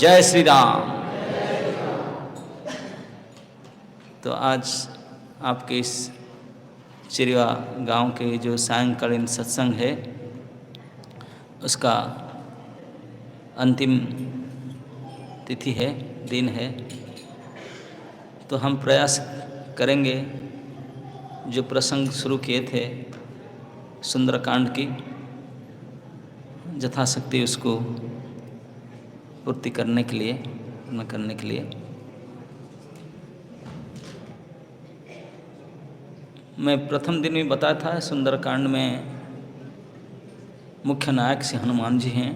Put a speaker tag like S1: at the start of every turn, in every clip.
S1: जय श्री राम। तो आज आपके इस चिरवा गांव के जो सायंकालीन सत्संग है उसका अंतिम तिथि है, दिन है। तो हम प्रयास करेंगे जो प्रसंग शुरू किए थे सुंदरकांड की, यथाशक्ति उसको पूर्ति करने के लिए, पूर्ण करने के लिए। मैं प्रथम दिन में बताया था सुंदरकांड में मुख्य नायक श्री हनुमान जी हैं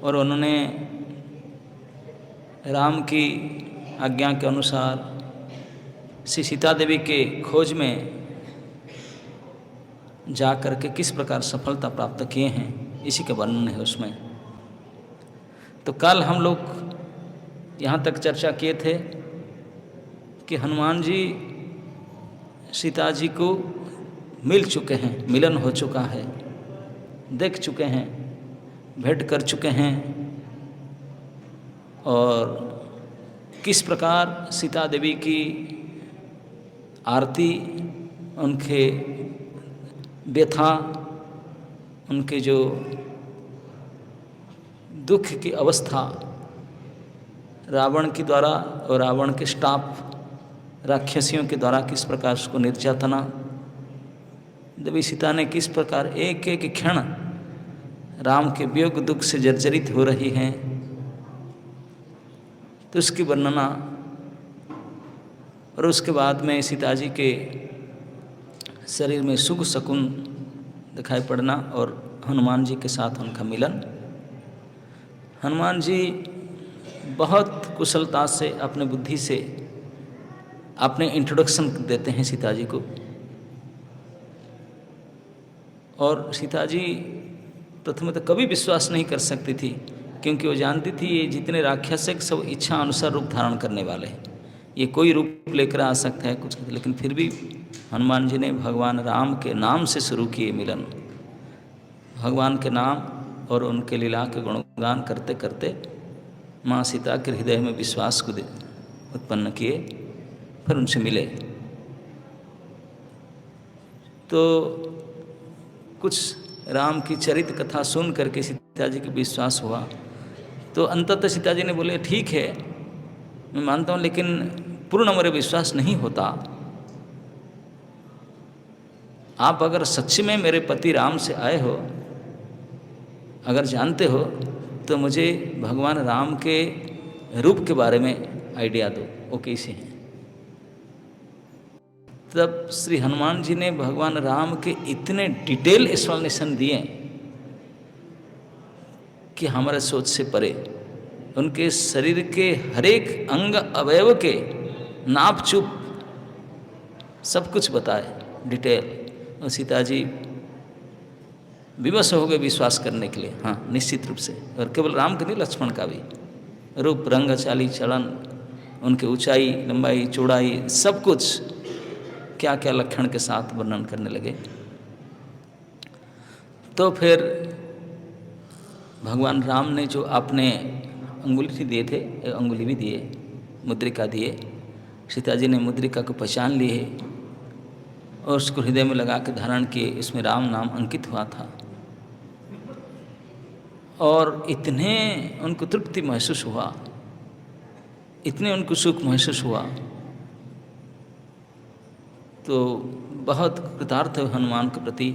S1: और उन्होंने राम की आज्ञा के अनुसार श्री सीता देवी के खोज में जा कर के किस प्रकार सफलता प्राप्त किए हैं, इसी का वर्णन है उसमें। तो कल हम लोग यहाँ तक चर्चा किए थे कि हनुमान जी सीता जी को मिल चुके हैं, मिलन हो चुका है, देख चुके हैं, भेंट कर चुके हैं और किस प्रकार सीता देवी की आरती, उनके व्यथा, उनके जो दुख की अवस्था रावण के द्वारा और रावण के स्टाफ राक्षसियों के द्वारा किस प्रकार उसको निर्यातना, देवी सीता ने किस प्रकार एक एक क्षण राम के वियोग दुख से जर्जरित हो रही हैं, तो उसकी वर्णना। और उसके बाद में सीता जी के शरीर में सुख शकुन दिखाई पड़ना और हनुमान जी के साथ उनका मिलन। हनुमान जी बहुत कुशलता से अपने बुद्धि से अपने इंट्रोडक्शन देते हैं सीता जी को। और सीता जी प्रथम तो कभी विश्वास नहीं कर सकती थी, क्योंकि वो जानती थी ये जितने राक्षस हैं सब इच्छा अनुसार रूप धारण करने वाले हैं, ये कोई रूप लेकर आ सकता है कुछ। लेकिन फिर भी हनुमान जी ने भगवान राम के नाम से शुरू किए मिलन। भगवान के नाम और उनके लीला के गुणगान करते करते माँ सीता के हृदय में विश्वास को उत्पन्न किए, फिर उनसे मिले। तो कुछ राम की चरित्र कथा सुन करके सीता जी को विश्वास हुआ। तो अंततः सीता जी ने बोले ठीक है मैं मानता हूँ, लेकिन पूर्ण मेरे विश्वास नहीं होता। आप अगर सच्ची में मेरे पति राम से आए हो, अगर जानते हो, तो मुझे भगवान राम के रूप के बारे में आइडिया दो, वो कैसे हैं। तब श्री हनुमान जी ने भगवान राम के इतने डिटेल एक्सप्लेनेशन दिए कि हमारे सोच से परे। उनके शरीर के हरेक अंग अवयव के नाप चुप सब कुछ बताए डिटेल। और सीता जी विवश हो गए विश्वास करने के लिए। हाँ, निश्चित रूप से। और केवल राम के नहीं, लक्ष्मण का भी रूप, रंग, चाली, चलन, उनके ऊंचाई, लंबाई, चौड़ाई, सब कुछ क्या क्या लक्षण के साथ वर्णन करने लगे। तो फिर भगवान राम ने जो अपने अंगुली दिए थे, अंगुली भी दिए, मुद्रिका दिए, सीता जी ने मुद्रिका को पहचान लिए और उसको हृदय में लगा के धारण किए। इसमें राम नाम अंकित हुआ था और इतने उनको तृप्ति महसूस हुआ, इतने उनको सुख महसूस हुआ, तो बहुत कृतार्थ है हनुमान के प्रति।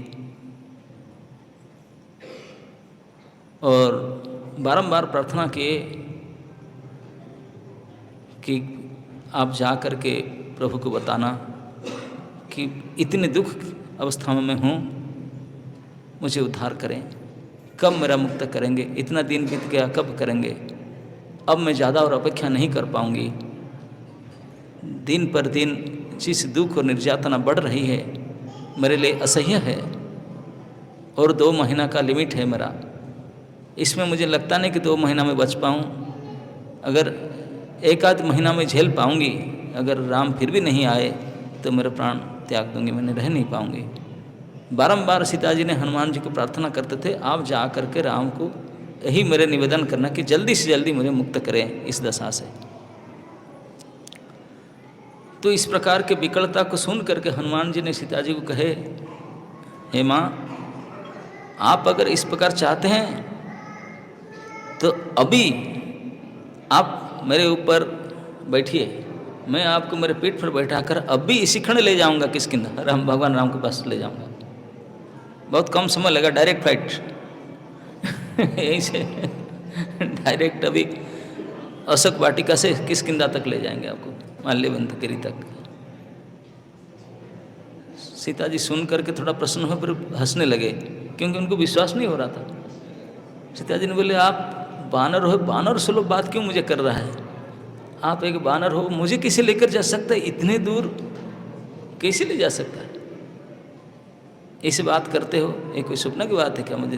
S1: और बारंबार प्रार्थना किए कि आप जा कर के प्रभु को बताना कि इतने दुख अवस्था में मैं हूँ, मुझे उद्धार करें, कब मेरा मुक्त करेंगे, इतना दिन बीत गया, कब करेंगे, अब मैं ज़्यादा और अपेक्षा नहीं कर पाऊँगी। दिन पर दिन जिस दुख और निर्यातना बढ़ रही है मेरे लिए असह्य है, और 2 महीना का लिमिट है मेरा, इसमें मुझे लगता नहीं कि 2 महीना में बच पाऊँ। अगर 1 आध महीना में झेल पाऊँगी, अगर राम फिर भी नहीं आए तो मेरे प्राण त्याग दूंगी, मैंने रह नहीं पाऊँगी। बारंबार सीता जी ने हनुमान जी को प्रार्थना करते थे, आप जा करके राम को यही मेरे निवेदन करना कि जल्दी से जल्दी मुझे मुक्त करें इस दशा से। तो इस प्रकार के विकलता को सुन करके हनुमान जी ने सीता जी को कहे, हे माँ, आप अगर इस प्रकार चाहते हैं तो अभी आप मेरे ऊपर बैठिए, मैं आपको मेरे पीठ पर बैठाकर अभी इसी क्षण ले जाऊंगा किष्किंधा, भगवान राम के पास ले जाऊंगा। बहुत कम समय लगा, डायरेक्ट फ्लाइट यहीं से डायरेक्ट अभी अशोक वाटिका से किष्किंधा तक ले जाएंगे आपको, माल्यवंत गिरी तक। सीता जी सुन करके थोड़ा प्रसन्न हुए, पर हंसने लगे क्योंकि उनको विश्वास नहीं हो रहा था। सीता जी ने बोले, आप बानर हो, बानर से लोग बात क्यों मुझे कर रहा है? आप एक बानर हो, मुझे कैसे लेकर जा सकता है? इतने दूर कैसे ले जा सकता है? ऐसे बात करते हो, ये कोई सपना की बात है क्या मुझे?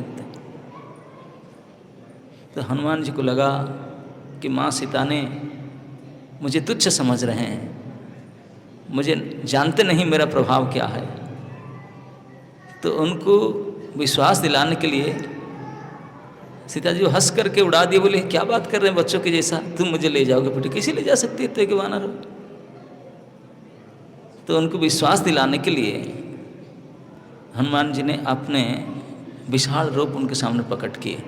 S1: तो हनुमान जी को लगा कि माँ सीता ने मुझे तुच्छ समझ रहे हैं, मुझे जानते नहीं मेरा प्रभाव क्या है। तो उनको विश्वास दिलाने के लिए सीता जी हंस करके उड़ा दिए, बोले क्या बात कर रहे हैं बच्चों के जैसा, तुम मुझे ले जाओगे बेटे, कैसे ले जा सकती है तो एक बानर हो। तो उनको विश्वास दिलाने के लिए हनुमान जी ने अपने विशाल रूप उनके सामने प्रकट किए,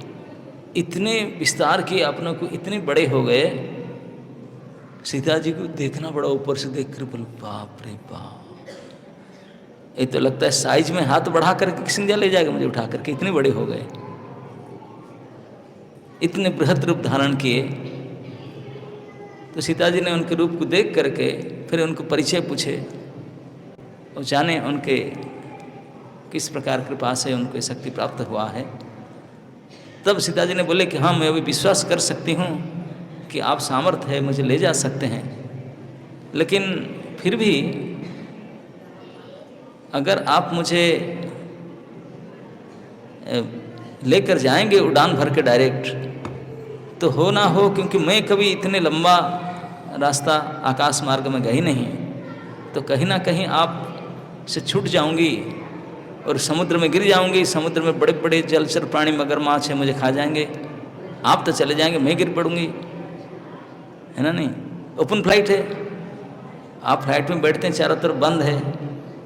S1: इतने विस्तार किए अपनों को, इतने बड़े हो गए। सीता जी को देखना बड़ा ऊपर से देख कर बोले, बाप रे बाप, ये तो लगता है साइज में हाथ बढ़ा करके किष्किंधा ले जाएगा मुझे उठा करके, इतने बड़े हो गए, इतने बृहद रूप धारण किए। तो सीता जी ने उनके रूप को देख करके फिर उनको परिचय पूछे और जाने उनके किस प्रकार कृपा से उनको शक्ति प्राप्त हुआ है। तब सीता जी ने बोले कि हाँ, मैं अभी विश्वास कर सकती हूँ कि आप सामर्थ्य है, मुझे ले जा सकते हैं, लेकिन फिर भी अगर आप मुझे लेकर जाएंगे उड़ान भर के डायरेक्ट, तो हो ना हो, क्योंकि मैं कभी इतने लंबा रास्ता आकाश मार्ग में गई नहीं, तो कहीं ना कहीं आप से छूट जाऊंगी और समुद्र में गिर जाऊंगी। समुद्र में बड़े बड़े जलचर प्राणी मगरमच्छ है, मुझे खा जाएंगे, आप तो चले जाएंगे, मैं गिर पड़ूंगी, है ना? नहीं, ओपन फ्लाइट है, आप फ्लाइट में बैठते हैं, चारों तरफ बंद है,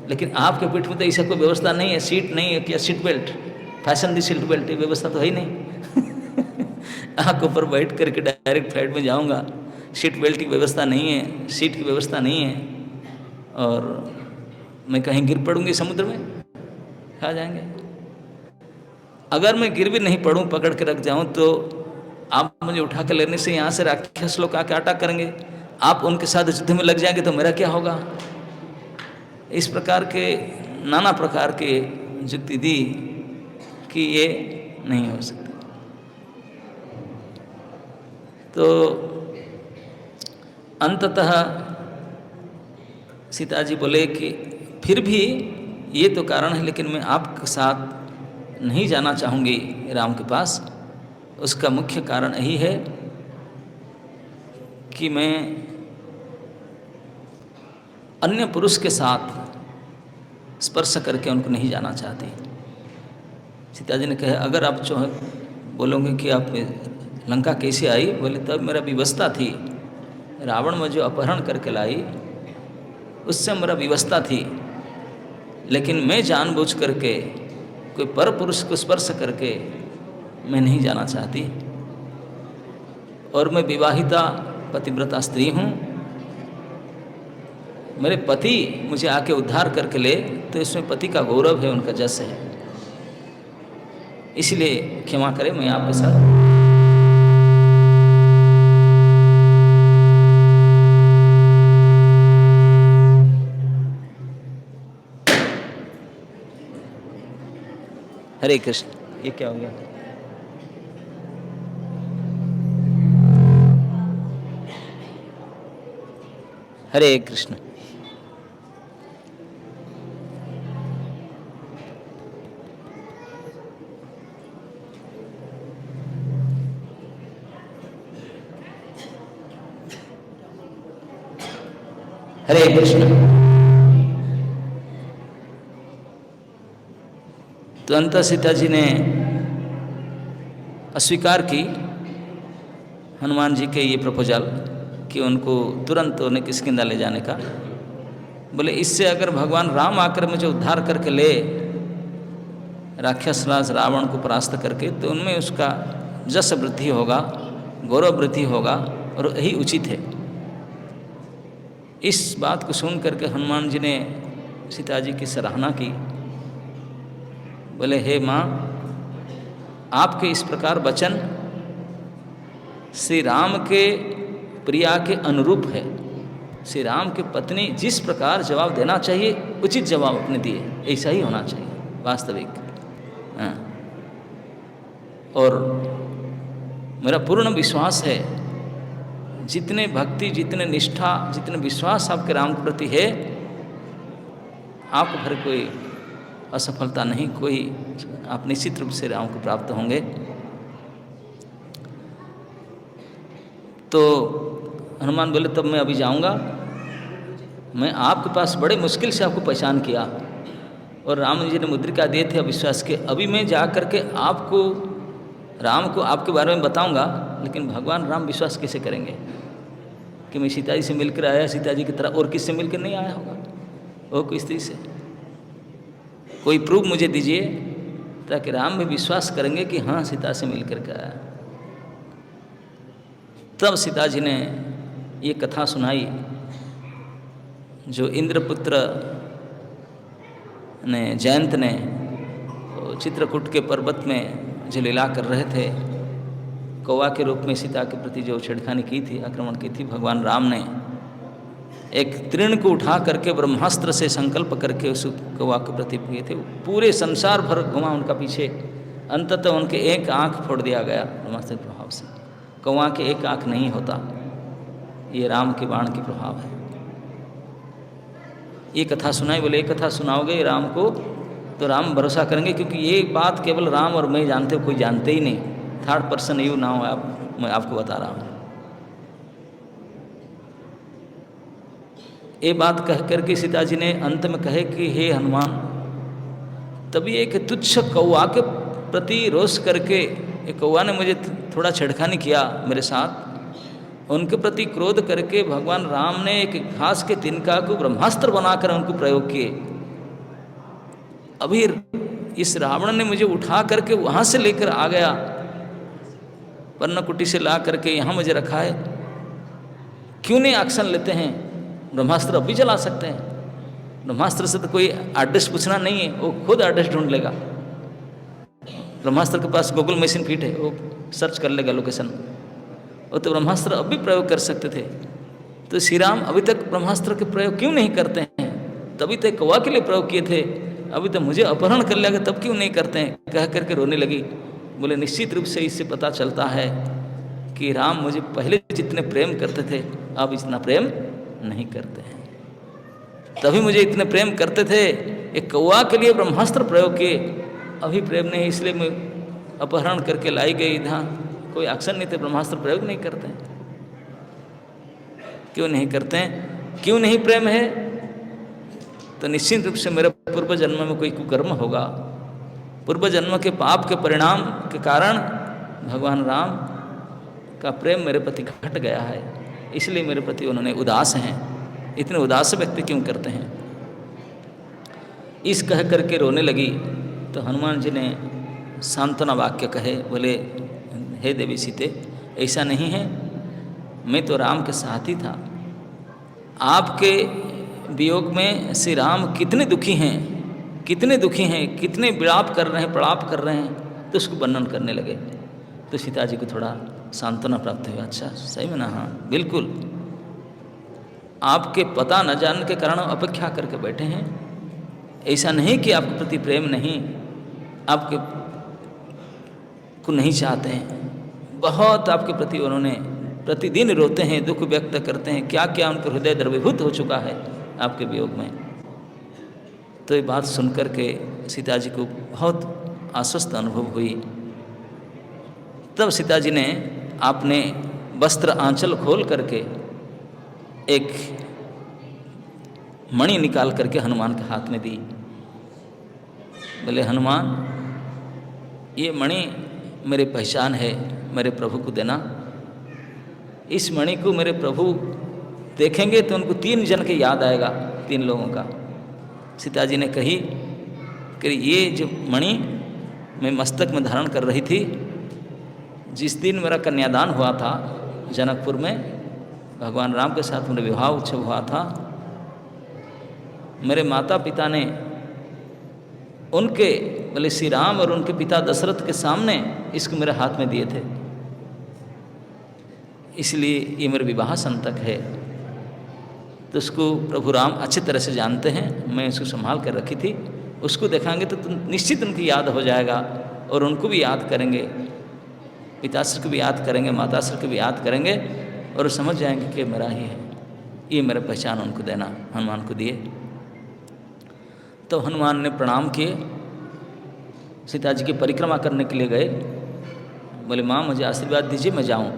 S1: लेकिन आपके पीठ में तो ऐसा कोई व्यवस्था नहीं है, सीट नहीं है, क्या सीट बेल्ट, फैशन दी सीट बेल्ट, व्यवस्था तो है ही नहीं आँख ऊपर बैठ करके डायरेक्ट फ्लाइट में जाऊंगा, सीट बेल्ट की व्यवस्था नहीं है, सीट की व्यवस्था नहीं है, और मैं कहीं गिर पड़ूंगी समुद्र में, खा जाएंगे। अगर मैं गिर भी नहीं पड़ूं, पकड़ के रख जाऊं, तो आप मुझे उठा कर लेने से यहाँ से राक्षस लोग आके अटैक करेंगे, आप उनके साथ युद्ध में लग जाएंगे तो मेरा क्या होगा? इस प्रकार के नाना प्रकार के युक्ति दी कि ये नहीं हो सकता। तो अंततः सीता जी बोले कि फिर भी ये तो कारण है, लेकिन मैं आपके साथ नहीं जाना चाहूँगी राम के पास। उसका मुख्य कारण यही है कि मैं अन्य पुरुष के साथ स्पर्श करके उनको नहीं जाना चाहती। सीता जी ने कहा, अगर आप जो बोलोगे कि आप लंका कैसे आई, बोले तब मेरा विवशता थी, रावण में जो अपहरण करके लाई उससे मेरा विवशता थी, लेकिन मैं जानबूझ करके कोई पर पुरुष को स्पर्श करके मैं नहीं जाना चाहती, और मैं विवाहिता पतिव्रता स्त्री हूँ। मेरे पति मुझे आके उद्धार करके ले तो इसमें पति का गौरव है, उनका जस है, इसलिए क्षमा करें, मैं आपके साथ। हरे कृष्ण। ये क्या हो गया? हरे कृष्ण। हरे कृष्ण। तो अंत सीता जी ने अस्वीकार की हनुमान जी के ये प्रपोजल कि उनको तुरंत उन्हें किष्किंधा ले जाने का। बोले इससे अगर भगवान राम आकर मुझे उद्धार करके ले राक्षस राज रावण को परास्त करके, तो उनमें उसका जस वृद्धि होगा, गौरव वृद्धि होगा, और यही उचित है। इस बात को सुन करके हनुमान जी ने सीता जी की सराहना की। बोले हे माँ, आपके इस प्रकार वचन श्री राम के प्रिया के अनुरूप है। श्री राम की पत्नी जिस प्रकार जवाब देना चाहिए, उचित जवाब अपने दिए, ऐसा ही होना चाहिए वास्तविक। हाँ। और मेरा पूर्ण विश्वास है, जितने भक्ति, जितने निष्ठा, जितने विश्वास आपके राम के प्रति है, आपको फिर कोई असफलता नहीं, कोई आप निश्चित रूप से राम को प्राप्त होंगे। तो हनुमान बोले तब मैं अभी जाऊंगा। मैं आपके पास बड़े मुश्किल से आपको पहचान किया, और राम जी ने मुद्रिका दिए थे अविश्वास के। अभी मैं जा कर के आपको, राम को आपके बारे में बताऊंगा, लेकिन भगवान राम विश्वास कैसे करेंगे कि मैं सीता जी से मिलकर आया, सीता जी की तरह और किससे मिलकर नहीं आया होगा, वो कोई स्त्री से। कोई प्रूफ मुझे दीजिए ताकि राम भी विश्वास करेंगे कि हाँ सीता से मिलकर के आया। तब सीता जी ने ये कथा सुनाई जो इंद्रपुत्र ने, जयंत ने चित्रकूट के पर्वत में जो लीला कर रहे थे, कौवा के रूप में सीता के प्रति जो छेड़खानी की थी, आक्रमण की थी, भगवान राम ने एक तृण को उठा करके ब्रह्मास्त्र से संकल्प करके उस कौवा के प्रति किए थे। पूरे संसार भर घुमा उनका पीछे, अंततः उनके एक आँख फोड़ दिया गया ब्रह्मास्त्र के प्रभाव से। कौवा के एक आँख नहीं होता, ये राम के बाण के प्रभाव है। ये कथा सुनाई। बोले ये कथा सुनाओगे राम को तो राम भरोसा करेंगे, क्योंकि ये बात केवल राम और मैं जानते हो, कोई जानते ही नहीं। थर्ड पर्सन यू ना हो आप, मैं आपको बता रहा हूँ। ये बात कह करके सीता जी ने अंत में कहे कि हे हनुमान, तभी एक तुच्छ कौवा के प्रति रोष करके, एक कौवा ने मुझे थोड़ा छेड़खानी किया मेरे साथ, उनके प्रति क्रोध करके भगवान राम ने एक घास के तिनका को ब्रह्मास्त्र बनाकर उनको प्रयोग किए। अभी इस रावण ने मुझे उठा करके वहाँ से लेकर आ गया, पर्णकुटी से ला करके यहाँ मुझे रखा है। क्यों नहीं एक्शन लेते हैं? ब्रह्मास्त्र अब भी चला सकते हैं। ब्रह्मास्त्र से तो कोई एड्रेस पूछना नहीं है, वो खुद एड्रेस ढूंढ लेगा। ब्रह्मास्त्र के पास गूगल मशीन फिट है, वो सर्च कर लेगा लोकेशन। वो तो ब्रह्मास्त्र अब भी प्रयोग कर सकते थे। तो श्री राम अभी तक ब्रह्मास्त्र के प्रयोग क्यों नहीं करते हैं? तभी तक कौवा के लिए प्रयोग किए थे, अभी तो मुझे अपहरण कर लिया, तब क्यों नहीं करते हैं? कह करके रोने लगी। बोले निश्चित रूप से इससे पता चलता है कि राम मुझे पहले जितने प्रेम करते थे, अब इतना प्रेम नहीं करते हैं। तभी मुझे इतने प्रेम करते थे, एक कौवा के लिए ब्रह्मास्त्र प्रयोग किए, अभी प्रेम नहीं, इसलिए मैं अपहरण करके लाई गई इधर। कोई एक्शन नहीं थे, ब्रह्मास्त्र प्रयोग नहीं करते हैं। क्यों नहीं करते हैं? क्यों नहीं प्रेम है? तो निश्चित रूप से मेरे पूर्व जन्म में कोई कुकर्म होगा। पूर्व जन्म के पाप के परिणाम के कारण भगवान राम का प्रेम मेरे प्रति घट गया है, इसलिए मेरे प्रति उन्होंने उदास हैं। इतने उदास व्यक्ति क्यों करते हैं? इस कह करके रोने लगी। तो हनुमान जी ने सांत्वना वाक्य कहे। बोले हे देवी सीते, ऐसा नहीं है, मैं तो राम के साथ ही था। आपके वियोग में श्री राम कितने दुखी हैं, कितने दुखी हैं, कितने विलाप कर रहे हैं, प्रलाप कर रहे हैं। तो उसको वर्णन करने लगे। तो सीता जी को थोड़ा सांत्वना प्राप्त हुआ। अच्छा सही में ना? हाँ बिल्कुल, आपके पता न जानने के कारण अपेक्षा करके बैठे हैं। ऐसा नहीं कि आपके प्रति प्रेम नहीं, आपके को नहीं चाहते हैं, बहुत आपके प्रति उन्होंने प्रतिदिन रोते हैं, दुख व्यक्त करते हैं। क्या क्या उनका हृदय द्रवीभूत हो चुका है आपके वियोग में। तो ये बात सुनकर के सीता जी को बहुत आश्वस्त अनुभव हुई। तब सीता जी ने अपने वस्त्र आंचल खोल करके एक मणि निकाल करके हनुमान के हाथ में दी। बोले हनुमान, ये मणि मेरी पहचान है, मेरे प्रभु को देना। इस मणि को मेरे प्रभु देखेंगे तो उनको 3 जन के याद आएगा, 3 लोगों का। सीता जी ने कही कि ये जो मणि मैं मस्तक में धारण कर रही थी, जिस दिन मेरा कन्यादान हुआ था जनकपुर में, भगवान राम के साथ मेरा विवाह उत्सव हुआ था, मेरे माता पिता ने उनके बोले श्री राम और उनके पिता दशरथ के सामने इसको मेरे हाथ में दिए थे, इसलिए ये मेरे विवाह संतक है। तो उसको प्रभु राम अच्छी तरह से जानते हैं, मैं इसको संभाल कर रखी थी। उसको देखाएंगे तो निश्चित उनकी याद हो जाएगा और उनको भी याद करेंगे, पिताश्री को भी याद करेंगे, माताश्री को भी याद करेंगे और समझ जाएंगे कि मेरा ही है। ये मेरा पहचान उनको देना। हनुमान को दिए। तो हनुमान ने प्रणाम किए, सीता जी की परिक्रमा करने के लिए गए। बोले माँ मुझे आशीर्वाद दीजिए, मैं जाऊँ।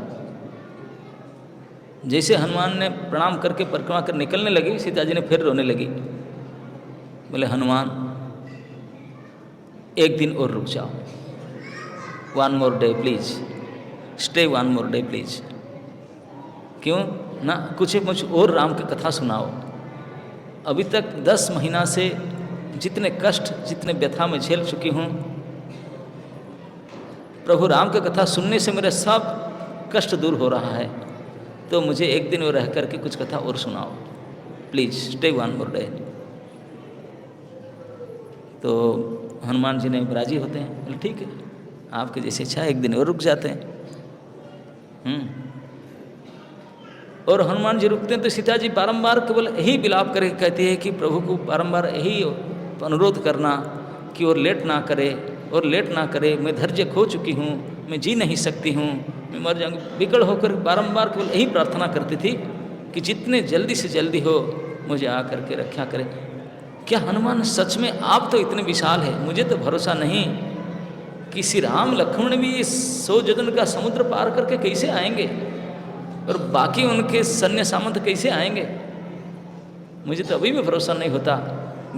S1: जैसे हनुमान ने प्रणाम करके परिक्रमा कर निकलने लगी, सीता जी ने फिर रोने लगी। बोले हनुमान एक दिन और रुक जाओ, 1 more day please, stay 1 more day please. क्यों ना कुछ मुझ और राम की कथा सुनाओ। अभी तक 10 महीना से जितने कष्ट, जितने व्यथा में झेल चुकी हूँ, प्रभु राम की कथा सुनने से मेरे सब कष्ट दूर हो रहा है। तो मुझे एक दिन और रह करके कुछ कथा और सुनाओ प्लीज, स्टे 1 more day। तो हनुमान जी ने राजी होते हैं, बोले ठीक है आपके जैसी इच्छा, एक दिन और रुक जाते हैं। और हनुमान जी रुकते हैं तो सीता जी बारंबार केवल यही विलाप करके कहती है कि प्रभु को बारंबार यही अनुरोध करना कि और लेट ना करे, और लेट ना करे, मैं धैर्य खो चुकी हूँ, मैं जी नहीं सकती हूँ, मैं मर जाऊँगी। विकल होकर बारंबार केवल यही प्रार्थना करती थी कि जितने जल्दी से जल्दी हो मुझे आ करके रक्षा करें। क्या हनुमान सच में आप तो इतने विशाल है, मुझे तो भरोसा नहीं कि श्री राम लक्ष्मण भी 100 योजन का समुद्र पार करके कैसे आएंगे और बाकी उनके सैन्य सामंत कैसे आएंगे। मुझे तो अभी भी भरोसा नहीं होता।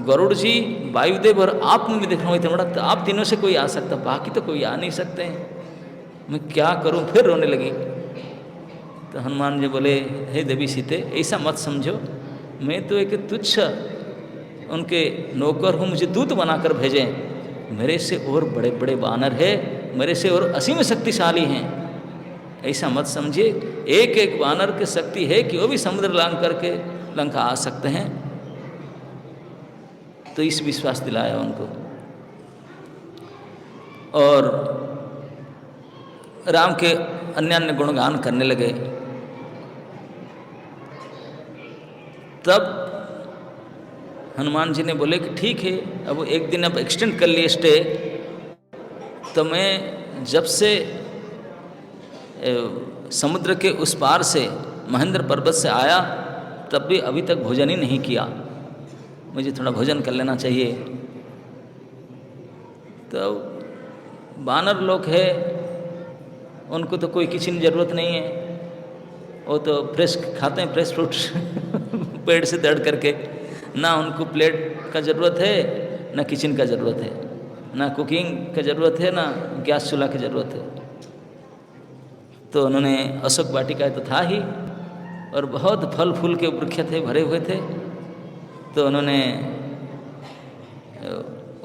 S1: गरुड़ जी, वायुदेव और आप में भी देखना हुआ इतना बड़ा, तो आप तीनों से कोई आ सकता, बाकी तो कोई आ नहीं सकते हैं। मैं क्या करूं? फिर रोने लगी। तो हनुमान जी बोले हे देवी सीते, ऐसा मत समझो, मैं तो एक तुच्छ उनके नौकर हूँ, मुझे दूत बनाकर भेजें। मेरे से और बड़े बड़े वानर है, मेरे से और असीम शक्तिशाली हैं, ऐसा मत समझिए। एक एक वानर की शक्ति है कि वो भी समुद्र लांघ करके लंका आ सकते हैं। तो इस विश्वास दिलाया उनको। और राम के अन्य अन्य गुणगान करने लगे। तब हनुमान जी ने बोले कि ठीक है, अब एक दिन अब एक्सटेंड कर लिए स्टे। तो मैं जब से समुद्र के उस पार से महेंद्र पर्वत से आया, तब भी अभी तक भोजन ही नहीं किया, मुझे थोड़ा भोजन कर लेना चाहिए। तो वानर लोग है, उनको तो कोई किसी की ज़रूरत नहीं है, वो तो फ्रेश खाते हैं, फ्रेश फ्रूट्स पेड़ से तोड़ करके। ना उनको प्लेट का ज़रूरत है, ना किचन का ज़रूरत है, ना कुकिंग का ज़रूरत है, ना गैस चूल्हा की ज़रूरत है। तो उन्होंने अशोक वाटिका तो था ही, और बहुत फल फूल के वृक्ष थे, भरे हुए थे। तो उन्होंने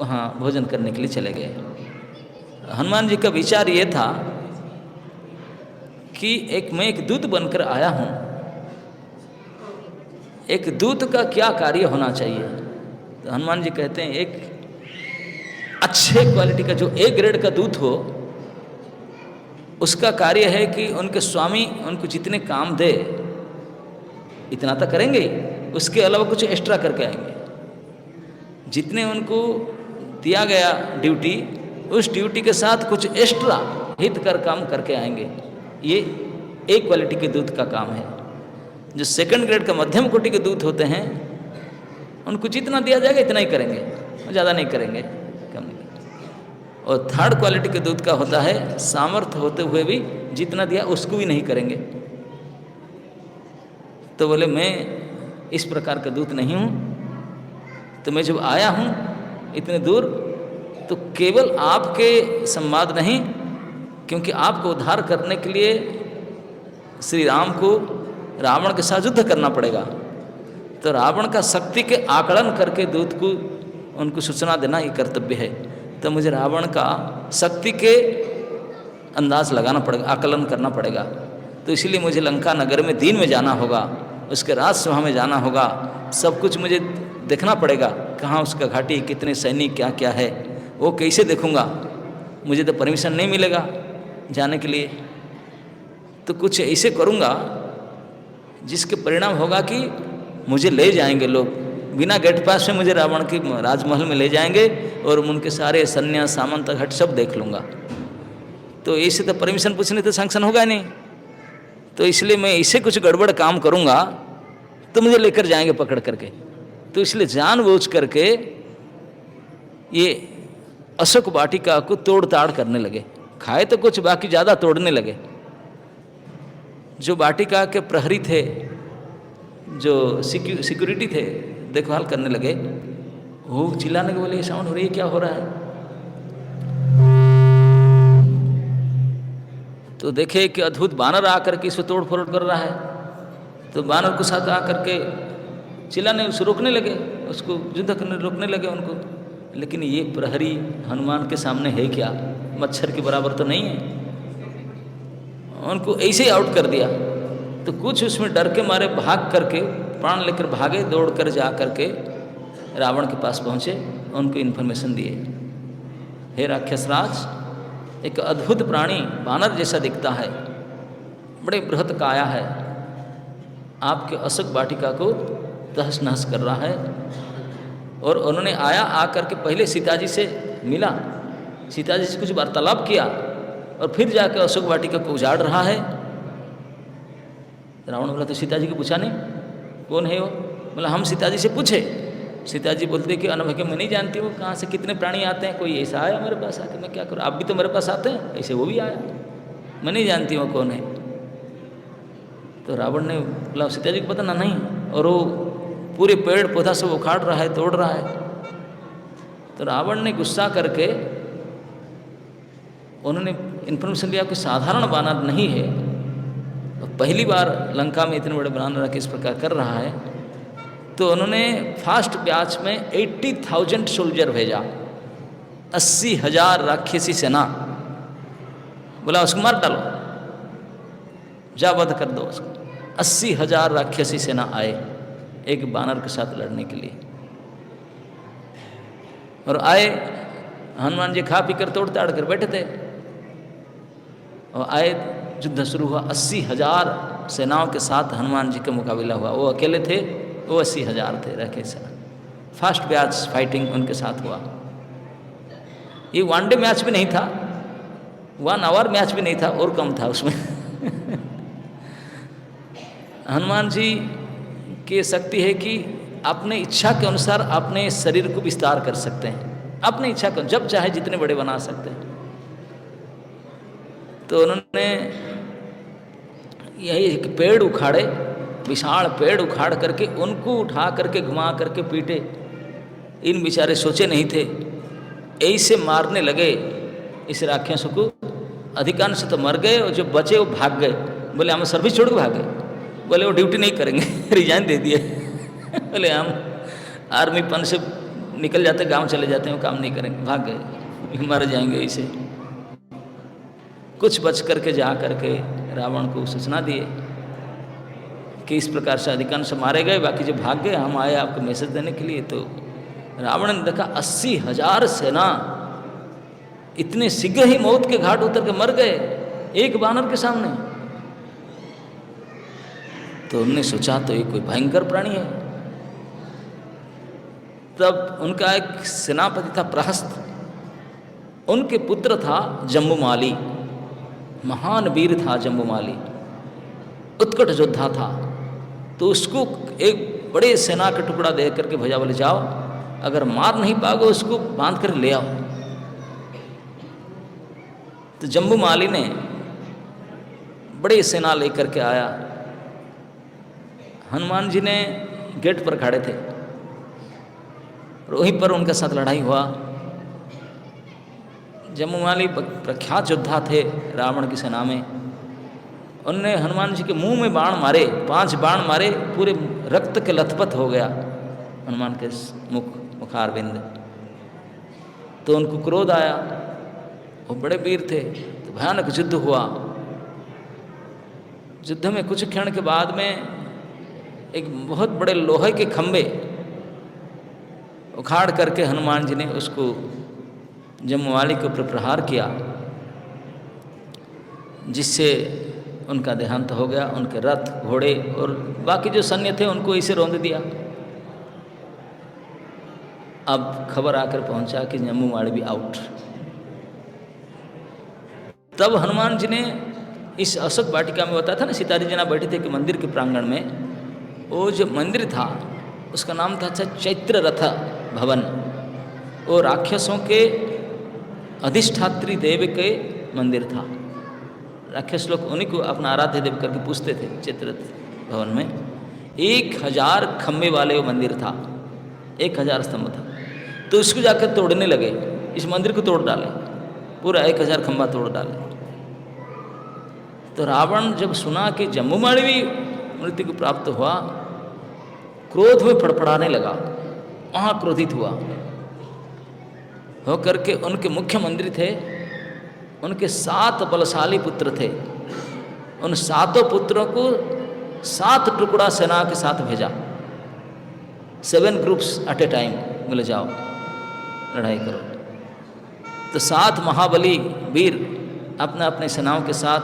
S1: वहाँ भोजन करने के लिए चले गए। हनुमान जी का विचार ये था कि मैं एक दूत बनकर आया हूँ, एक दूत का क्या कार्य होना चाहिए। तो हनुमान जी कहते हैं एक अच्छे क्वालिटी का, जो ए ग्रेड का दूत हो, उसका कार्य है कि उनके स्वामी उनको जितने काम दे इतना तो करेंगे, उसके अलावा कुछ एक्स्ट्रा करके आएंगे। जितने उनको दिया गया ड्यूटी, उस ड्यूटी के साथ कुछ एक्स्ट्रा हित कर काम करके आएंगे। ये एक क्वालिटी के दूत का काम है। जो सेकंड ग्रेड का मध्यम कोटि के दूत होते हैं, उनको जितना दिया जाएगा इतना ही करेंगे, ज़्यादा नहीं करेंगे, कम नहीं। और थर्ड क्वालिटी के दूत का होता है, सामर्थ्य होते हुए भी जितना दिया उसको भी नहीं करेंगे। तो बोले मैं इस प्रकार का दूत नहीं हूँ। तो मैं जब आया हूँ इतने दूर, तो केवल आपके संवाद नहीं, क्योंकि आपको उद्धार करने के लिए श्री राम को रावण के साथ युद्ध करना पड़ेगा। तो रावण का शक्ति के आकलन करके दूत को उनको सूचना देना ये कर्तव्य है। तो मुझे रावण का शक्ति के अंदाज लगाना पड़ेगा, आकलन करना पड़ेगा। तो इसीलिए मुझे लंका नगर में दिन में जाना होगा, उसके राजसभा में जाना होगा, सब कुछ मुझे देखना पड़ेगा, कहाँ उसका घाटी, कितने सैनिक, क्या क्या है, वो कैसे देखूँगा, मुझे तो परमिशन नहीं मिलेगा जाने के लिए। तो कुछ ऐसे करूँगा जिसके परिणाम होगा कि मुझे ले जाएंगे लोग, बिना गेट पास में मुझे रावण के राजमहल में ले जाएंगे और उनके सारे सन्या सामंत घाट सब देख लूँगा। तो ऐसे तो परमिशन पूछने तो सैंक्शन होगा नहीं। तो इसलिए मैं ऐसे कुछ गड़बड़ काम करूँगा तो मुझे लेकर जाएंगे पकड़ करके। तो इसलिए जानबूझ करके ये अशोक वाटिका को तोड़ ताड़ करने लगे। खाए तो कुछ, बाकी ज़्यादा तोड़ने लगे। जो वाटिका के प्रहरी थे, जो सिक्योरिटी थे, देखभाल करने लगे, वो चिल्लाने के बोले साउंड हो रही है, क्या हो रहा है? तो देखे कि अद्भुत बानर आकर के इसको तोड़ फोड़ कर रहा है। तो बानर के साथ आकर के चिल्लाने, उसको रोकने लगे, उसको युद्ध करने रोकने लगे उनको। लेकिन ये प्रहरी हनुमान के सामने है क्या, मच्छर के बराबर तो नहीं है। उनको ऐसे ही आउट कर दिया। तो कुछ उसमें डर के मारे भाग करके, प्राण लेकर भागे, दौड़ कर जा करके रावण के पास पहुँचे, उनको इन्फॉर्मेशन दिए, हे राक्षसराज, एक अद्भुत प्राणी बानर जैसा दिखता है, बड़े बृहत काया है, आपके अशोक वाटिका को तहस नहस कर रहा है। और उन्होंने आकर के पहले सीता जी से मिला, सीता जी से कुछ वार्तालाप किया और फिर जाकर अशोक वाटिका को उजाड़ रहा है। रावण बोला तो सीता जी को पूछा नहीं, कौन है वो? बोला हम सीता जी से पूछे। सीता जी बोलते कि अनुभव मैं नहीं जानती वो कहाँ से कितने प्राणी आते हैं, कोई ऐसा आया मेरे पास आके, मैं क्या करूँ, आप भी तो मेरे पास आते हैं, ऐसे वो भी आया, मैं नहीं जानती वो कौन है। तो रावण ने बोला सीता जी को पता ना नहीं, और वो पूरे पेड़ पौधा सब उखाड़ रहा है, तोड़ रहा है। तो रावण ने गुस्सा करके, उन्होंने इन्फॉर्मेशन दिया कि साधारण बानर नहीं है, पहली बार लंका में इतने बड़े बानर किस प्रकार कर रहा है। तो उन्होंने फास्ट बैच में 80,000 सोल्जर भेजा, 80,000 राक्षसी सेना, बोला उसको मार डालो, जा वध कर दो उसको। 80,000 राक्षसी सेना आए एक बानर के साथ लड़ने के लिए। और आए, हनुमान जी खा पी कर तोड़ ताड़ कर बैठे थे, और आए, युद्ध शुरू हुआ। 80,000 सेनाओं के साथ हनुमान जी का मुकाबला हुआ। वो अकेले थे, वो 80,000 थे रखे सेना। फास्ट बैच फाइटिंग उनके साथ हुआ। ये वनडे मैच भी नहीं था, 1 आवर मैच भी नहीं था, और कम था उसमें। हनुमान जी की शक्ति है कि अपने इच्छा के अनुसार अपने शरीर को विस्तार कर सकते हैं, अपने इच्छा को जब चाहे जितने बड़े बना सकते हैं। तो उन्होंने यही एक पेड़ उखाड़े, विशाल पेड़ उखाड़ करके उनको उठा करके घुमा करके पीटे। इन बेचारे सोचे नहीं थे, ऐसे मारने लगे इस राक्षसों को। अधिकांश तो मर गए और जो बचे वो भाग गए। बोले हम सर्विस छोड़ के भाग गए, बोले वो ड्यूटी नहीं करेंगे, रिजाइन दे दिए। बोले हम आर्मी पन से निकल जाते, गांव चले जाते हैं, वो काम नहीं करेंगे, भाग गए, मर जाएंगे ऐसे। कुछ बच करके जा करके रावण को सूचना दिए कि इस प्रकार से अधिकांश मारे गए, बाकी जो भाग गए, हम आए आपको मैसेज देने के लिए। तो रावण ने देखा 80,000 सेना इतने शीघ्र ही मौत के घाट उतर के मर गए एक बानर के सामने। तो उन्होंने सोचा तो ये कोई भयंकर प्राणी है। तब उनका एक सेनापति था प्रहस्त, उनके पुत्र था जम्बुमाली, महान वीर था जम्बुमाली, उत्कट योद्धा था। तो उसको एक बड़े सेना का टुकड़ा दे करके भेजा, बोले जाओ अगर मार नहीं पाओगे उसको बांध कर ले आओ। तो जम्बुमाली ने बड़े सेना लेकर के आया। हनुमान जी ने गेट पर खड़े थे, वहीं पर उनके साथ लड़ाई हुआ। जम्बूमाली प्रख्यात योद्धा थे रावण की सेना में। उनने हनुमान जी के मुंह में बाण मारे, 5 बाण मारे, पूरे रक्त के लथपथ हो गया हनुमान के मुखारविंद। तो उनको क्रोध आया, वो बड़े वीर थे, तो भयानक युद्ध हुआ। युद्ध में कुछ क्षण के बाद में एक बहुत बड़े लोहे के खंभे उखाड़ करके हनुमान जी ने उसको जम्बूवाली के ऊपर प्रहार किया, जिससे उनका देहांत हो गया। उनके रथ, घोड़े और बाकी जो सैन्य थे उनको इसे रौंद दिया। अब खबर आकर पहुंचा कि जम्बूवाली भी आउट। तब हनुमान जी ने इस अशोक वाटिका में बताया था ना, सीताजी जना बैठे थे कि मंदिर के प्रांगण में, वो जो मंदिर था उसका नाम था चैत्र रथ भवन। वो राक्षसों के अधिष्ठात्री देव के मंदिर था। राक्षस लोग उन्हीं को अपना आराध्य देव करके पूछते थे। चैत्र भवन में 1000 खम्भे वाले वो मंदिर था, 1000 स्तंभ था। तो उसको जाकर तोड़ने लगे, इस मंदिर को तोड़ डाले, पूरा 1000 खंभा तोड़ डाले। तो रावण जब सुना कि जम्बूमाली भी मृत्यु को प्राप्त हुआ, क्रोध में फड़फड़ाने लगा, महाक्रोधित हुआ होकर के उनके मुख्य मंत्री थे, उनके 7 बलशाली पुत्र थे, उन 7 पुत्रों को 7 टुकड़ा सेना के साथ भेजा, 7 ग्रुप्स एट ए टाइम, बोले जाओ लड़ाई करो। तो 7 महाबली वीर अपने अपने सेनाओं के साथ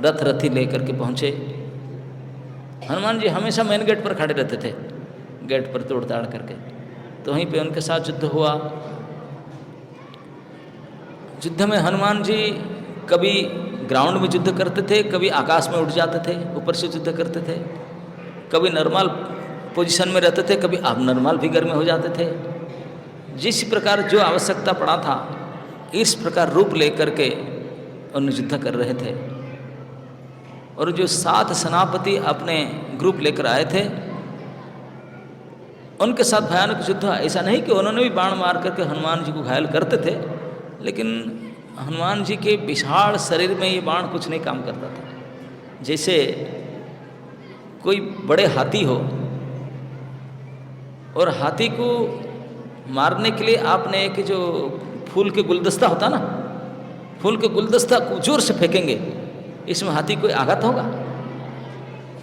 S1: रथ रथी लेकर के पहुँचे। हनुमान जी हमेशा मेन गेट पर खड़े रहते थे, गेट पर तोड़ ताड़ करके। तो वहीं पे उनके साथ युद्ध हुआ। युद्ध में हनुमान जी कभी ग्राउंड में युद्ध करते थे, कभी आकाश में उड़ जाते थे, ऊपर से युद्ध करते थे, कभी नॉर्मल पोजीशन में रहते थे, कभी अबनॉर्मल फिगर में हो जाते थे। जिस प्रकार जो आवश्यकता पड़ा था, इस प्रकार रूप लेकर के उन युद्ध कर रहे थे। और जो 7 सेनापति अपने ग्रुप लेकर आए थे, उनके साथ भयानक युद्ध। ऐसा नहीं कि उन्होंने भी बाण मार करके हनुमान जी को घायल करते थे, लेकिन हनुमान जी के विशाल शरीर में ये बाण कुछ नहीं काम करता था। जैसे कोई बड़े हाथी हो और हाथी को मारने के लिए आपने एक जो फूल के गुलदस्ता होता ना, फूल के गुलदस्ता को जोर से फेंकेंगे, इसमें हाथी कोई आघात होगा?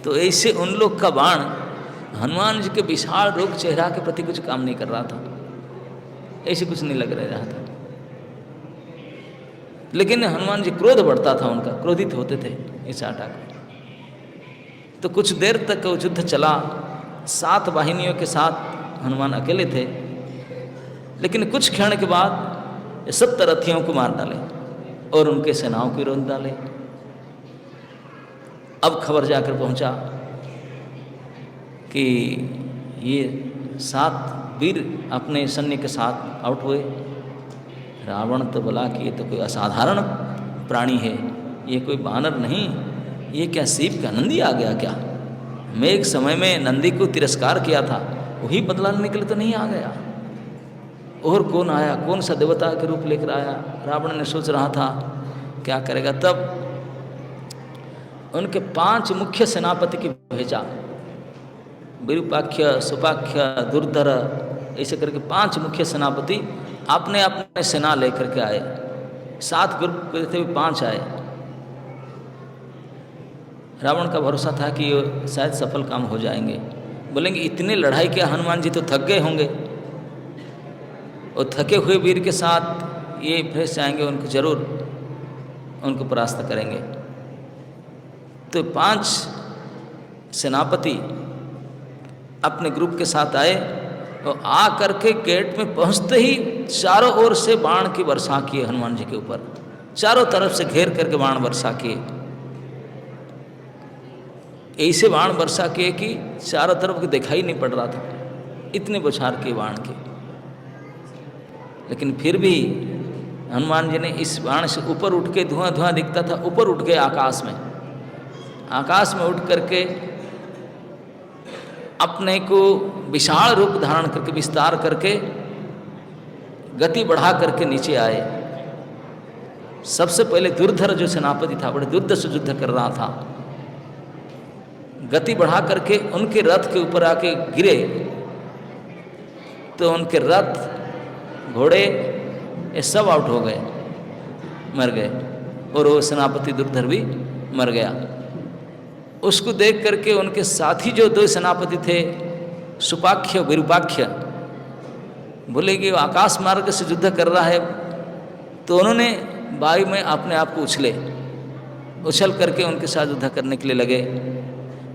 S1: तो ऐसे उन लोग का बाण हनुमान जी के विशाल रूप चेहरा के प्रति कुछ काम नहीं कर रहा था, ऐसे कुछ नहीं लग रहा था। लेकिन हनुमान जी क्रोध बढ़ता था उनका, क्रोधित होते थे इस आटा को। तो कुछ देर तक वो युद्ध चला, 7 वाहिनियों के साथ हनुमान अकेले थे। लेकिन कुछ क्षण के बाद 70 रथियों को मार डाले और उनके सेनाओं को रोक डाले। अब खबर जाकर पहुंचा कि ये 7 वीर अपने सैन्य के साथ आउट हुए। रावण तो बोला कि ये तो कोई असाधारण प्राणी है, ये कोई बानर नहीं, ये क्या सीप का नंदी आ गया क्या? मैं एक समय में नंदी को तिरस्कार किया था, वही बदला लेने के लिए तो नहीं आ गया। और कौन आया, कौन सा देवता के रूप लेकर आया? रावण ने सोच रहा था क्या करेगा। तब उनके 5 मुख्य सेनापति की भेजा, विरूपाक्ष, सुपाक्ष, दुर्धर, ऐसे करके 5 मुख्य सेनापति अपने अपने सेना लेकर के आए। 7 ग्रुप थे, 5 आए। रावण का भरोसा था कि ये शायद सफल काम हो जाएंगे। बोलेंगे इतने लड़ाई किया, हनुमान जी तो थक गए होंगे, और थके हुए वीर के साथ ये फ्रेश जाएंगे, उनको जरूर उनको परास्त करेंगे। तो 5 सेनापति अपने ग्रुप के साथ आए और आ करके गेट में पहुंचते ही चारों ओर से बाण की वर्षा किए हनुमान जी के ऊपर, चारों तरफ से घेर करके बाण वर्षा किए। ऐसे बाण वर्षा किए कि चारों तरफ दिखाई नहीं पड़ रहा था, इतने बौछार किए बाण के। लेकिन फिर भी हनुमान जी ने इस बाण से ऊपर उठ के, धुआं धुआं दिखता था, ऊपर उठ गए आकाश में। आकाश में उठ करके अपने को विशाल रूप धारण करके, विस्तार करके, गति बढ़ा करके नीचे आए सबसे पहले दुर्धर जो सेनापति था, बड़े युद्ध से युद्ध कर रहा था, गति बढ़ा करके उनके रथ के ऊपर आके गिरे तो उनके रथ, घोड़े ये सब आउट हो गए, मर गए, और वो सेनापति दुर्धर भी मर गया। उसको देख करके उनके साथी जो दो सेनापति थे, सुपाख्य विरूपाख्य, बोले कि वो आकाश मार्ग से युद्ध कर रहा है, तो उन्होंने वायु में अपने आप को उछल करके उनके साथ युद्ध करने के लिए लगे।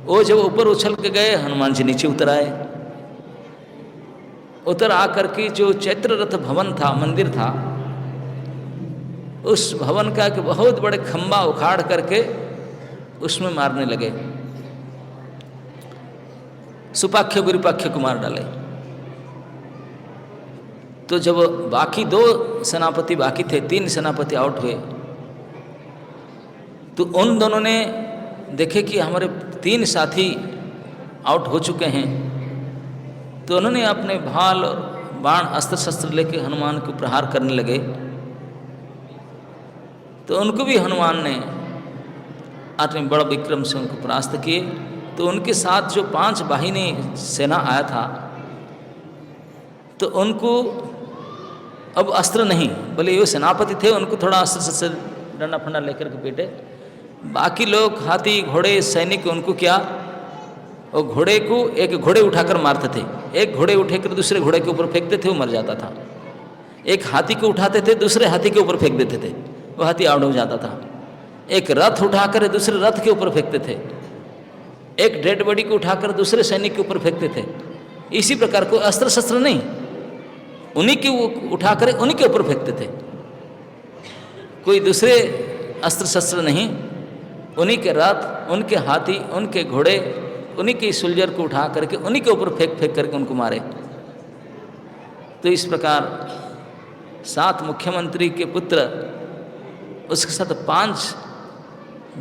S1: वो जब ऊपर उछल के गए, हनुमान जी नीचे उतर आए। उतर आकर के जो चैत्र रथ भवन था, मंदिर था, उस भवन का एक बहुत बड़े खंबा उखाड़ करके उसमें मारने लगे। सुपाख्य विरूपाख्य को मार डाले। तो जब बाकी दो सेनापति बाकी थे, 3 सेनापति आउट हुए, तो उन दोनों ने देखे कि हमारे 3 साथी आउट हो चुके हैं, तो उन्होंने अपने भाल और बाण अस्त्र शस्त्र लेके हनुमान को प्रहार करने लगे। तो उनको भी हनुमान ने अपने बड़ विक्रम से उनको परास्त किए। तो उनके साथ जो 5 वाहिनी सेना आया था, तो उनको अब अस्त्र नहीं, बोले ये सेनापति थे, उनको थोड़ा अस्त्र शस्त्र डंडा फंडा लेकर के पीटे। बाकी लोग हाथी घोड़े सैनिक, उनको क्या, वो घोड़े को एक घोड़े उठाकर मारते थे, एक घोड़े उठाकर दूसरे घोड़े के ऊपर फेंकते थे, वो मर जाता था। एक हाथी को उठाते थे, दूसरे हाथी के ऊपर फेंक देते थे, वो हाथी आउट हो जाता था। एक रथ उठाकर दूसरे रथ के ऊपर फेंकते थे, एक डेड बॉडी को उठाकर दूसरे सैनिक के ऊपर फेंकते थे। इसी प्रकार को अस्त्र शस्त्र नहीं, उन्हीं के उठाकर उन्हीं के ऊपर फेंकते थे, कोई दूसरे अस्त्र शस्त्र नहीं, उन्हीं के रथ, उनके हाथी, उनके घोड़े, उन्हीं के सोल्जर को उठा करके उन्हीं के ऊपर फेंक फेंक करके उनको मारे। तो इस प्रकार 7 मुख्यमंत्री के पुत्र, उसके साथ 5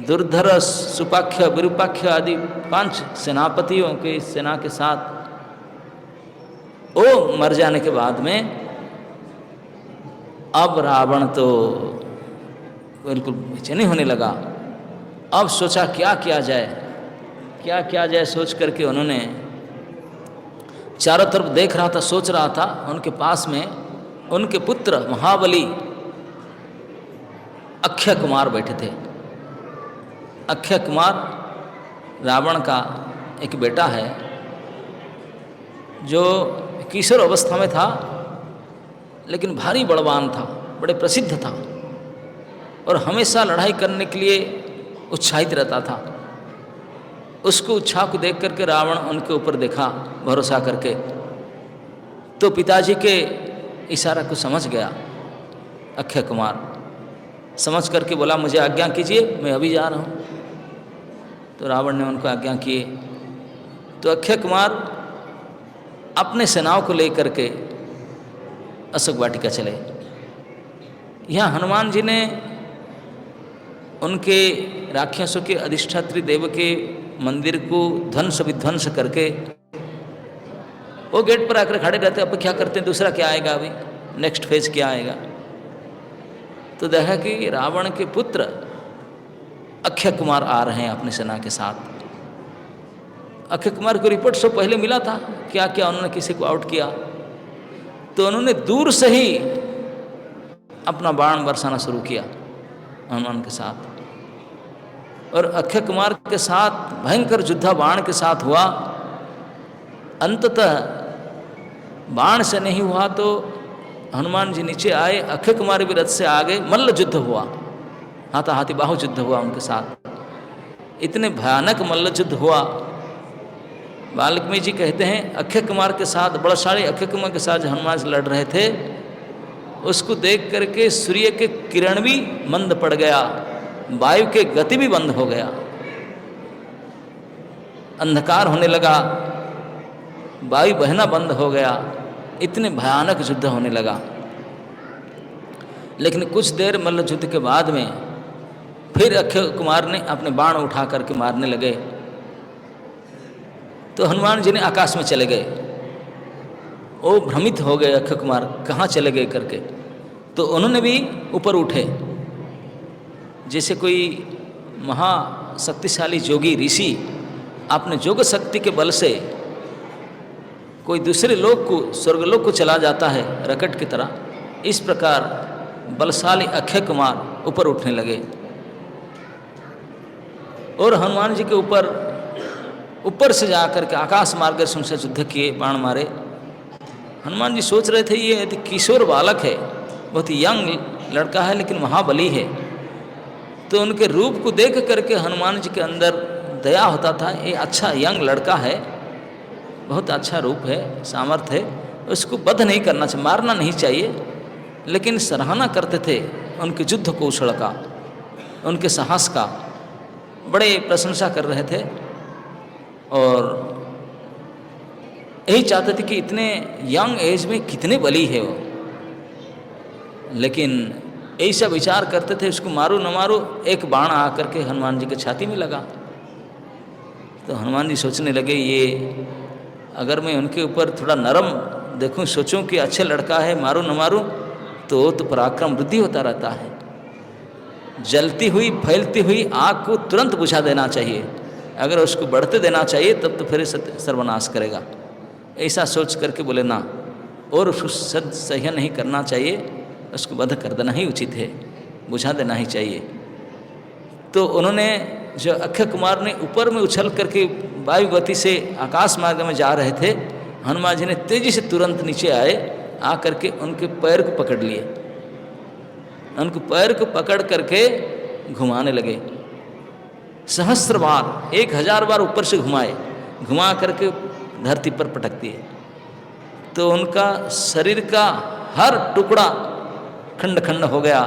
S1: दुर्धर सुपाख्य विरूपाख्य आदि 5 सेनापतियों के सेना के साथ वो मर जाने के बाद में अब रावण तो बिल्कुल बेचैनी होने लगा। अब सोचा क्या किया जाए, क्या किया जाए, सोच करके उन्होंने चारों तरफ देख रहा था, सोच रहा था। उनके पास में उनके पुत्र महाबली अक्षय कुमार बैठे थे। अक्षय कुमार रावण का एक बेटा है, जो किशोर अवस्था में था, लेकिन भारी बलवान था, बड़े प्रसिद्ध था, और हमेशा लड़ाई करने के लिए उत्साहित रहता था। उसको उत्साह को देख करके रावण उनके ऊपर देखा भरोसा करके, तो पिताजी के इशारा को समझ गया। अक्षय कुमार समझ करके बोला, मुझे आज्ञा कीजिए, मैं अभी जा रहा हूँ। तो रावण ने उनको आज्ञा किए। तो अक्षय कुमार अपने सेनाओं को लेकर के अशोक वाटिका चले। यहाँ हनुमान जी ने उनके राक्षसों के अधिष्ठात्री देव के मंदिर को ध्वंस विध्वंस करके वो गेट पर आकर खड़े रहते, अब क्या करते हैं, दूसरा क्या आएगा, अभी नेक्स्ट फेज क्या आएगा। तो देखा कि रावण के पुत्र अक्षय कुमार आ रहे हैं अपनी सेना के साथ। अक्षय कुमार को रिपोर्ट सब पहले मिला था, क्या क्या उन्होंने किसी को आउट किया। तो उन्होंने दूर से ही अपना बाण बरसाना शुरू किया हनुमान के साथ, और अक्षय कुमार के साथ भयंकर युद्ध बाण के साथ हुआ। अंततः बाण से नहीं हुआ तो हनुमान जी नीचे आए, अक्षय कुमार भी रथ से आगे, मल्ल युद्ध हुआ, हाथाहाथी बाहु युद्ध हुआ उनके साथ। इतने भयानक मल्ल युद्ध हुआ। वाल्मीकि जी कहते हैं अक्षय कुमार के साथ, बलशाली अक्षय कुमार के साथ हनुमान से लड़ रहे थे, उसको देख करके सूर्य के किरण भी मंद पड़ गया, वायु के गति भी बंद हो गया, अंधकार होने लगा, वायु बहना बंद हो गया, इतने भयानक युद्ध होने लगा। लेकिन कुछ देर मल्ल युद्ध के बाद में फिर अक्षय कुमार ने अपने बाण उठा करके मारने लगे। तो हनुमान जी ने आकाश में चले गए। वो भ्रमित हो गए अक्षय कुमार, कहाँ चले गए करके। तो उन्होंने भी ऊपर उठे, जैसे कोई महाशक्तिशाली जोगी ऋषि अपने योग शक्ति के बल से कोई दूसरे लोक को, स्वर्गलोक को चला जाता है रकट की तरह, इस प्रकार बलशाली अक्षय कुमार ऊपर उठने लगे और हनुमान जी के ऊपर से जाकर के आकाश मार्ग से उनसे युद्ध किए, बाण मारे। हनुमान जी सोच रहे थे ये किशोर बालक है, बहुत यंग लड़का है, लेकिन महाबली है। तो उनके रूप को देख करके हनुमान जी के अंदर दया होता था, ये अच्छा यंग लड़का है, बहुत अच्छा रूप है, सामर्थ्य है, उसको वध नहीं करना चाहिए, मारना नहीं चाहिए। लेकिन सराहना करते थे उनके युद्ध कौशल का, उनके साहस का, बड़े प्रशंसा कर रहे थे और यही चाहते थे कि इतने यंग एज में कितने बली है वो। लेकिन ऐसा विचार करते थे उसको मारो न मारो, एक बाण आकर के हनुमान जी के छाती में लगा। तो हनुमान जी सोचने लगे ये अगर मैं उनके ऊपर थोड़ा नरम देखूं, सोचूं कि अच्छा लड़का है, मारूं न मारूं, तो पराक्रम वृद्धि होता रहता है। जलती हुई फैलती हुई आग को तुरंत बुझा देना चाहिए, अगर उसको बढ़ते देना चाहिए तब तो फिर सर्वनाश करेगा। ऐसा सोच करके बोले ना, और उसको सहन नहीं करना चाहिए, उसको वध कर देना ही उचित है, बुझा देना ही चाहिए। तो उन्होंने जो अक्षय कुमार ने ऊपर में उछल करके वायु गति से आकाश मार्ग में जा रहे थे, हनुमान जी ने तेजी से तुरंत नीचे आए, आ करके उनके पैर को पकड़ लिए, उनको पैर को पकड़ करके घुमाने लगे। सहस्त्र बार, 1000 बार ऊपर से घुमाए, घुमा करके धरती पर पटक दिए। तो उनका शरीर का हर टुकड़ा खंड खंड हो गया,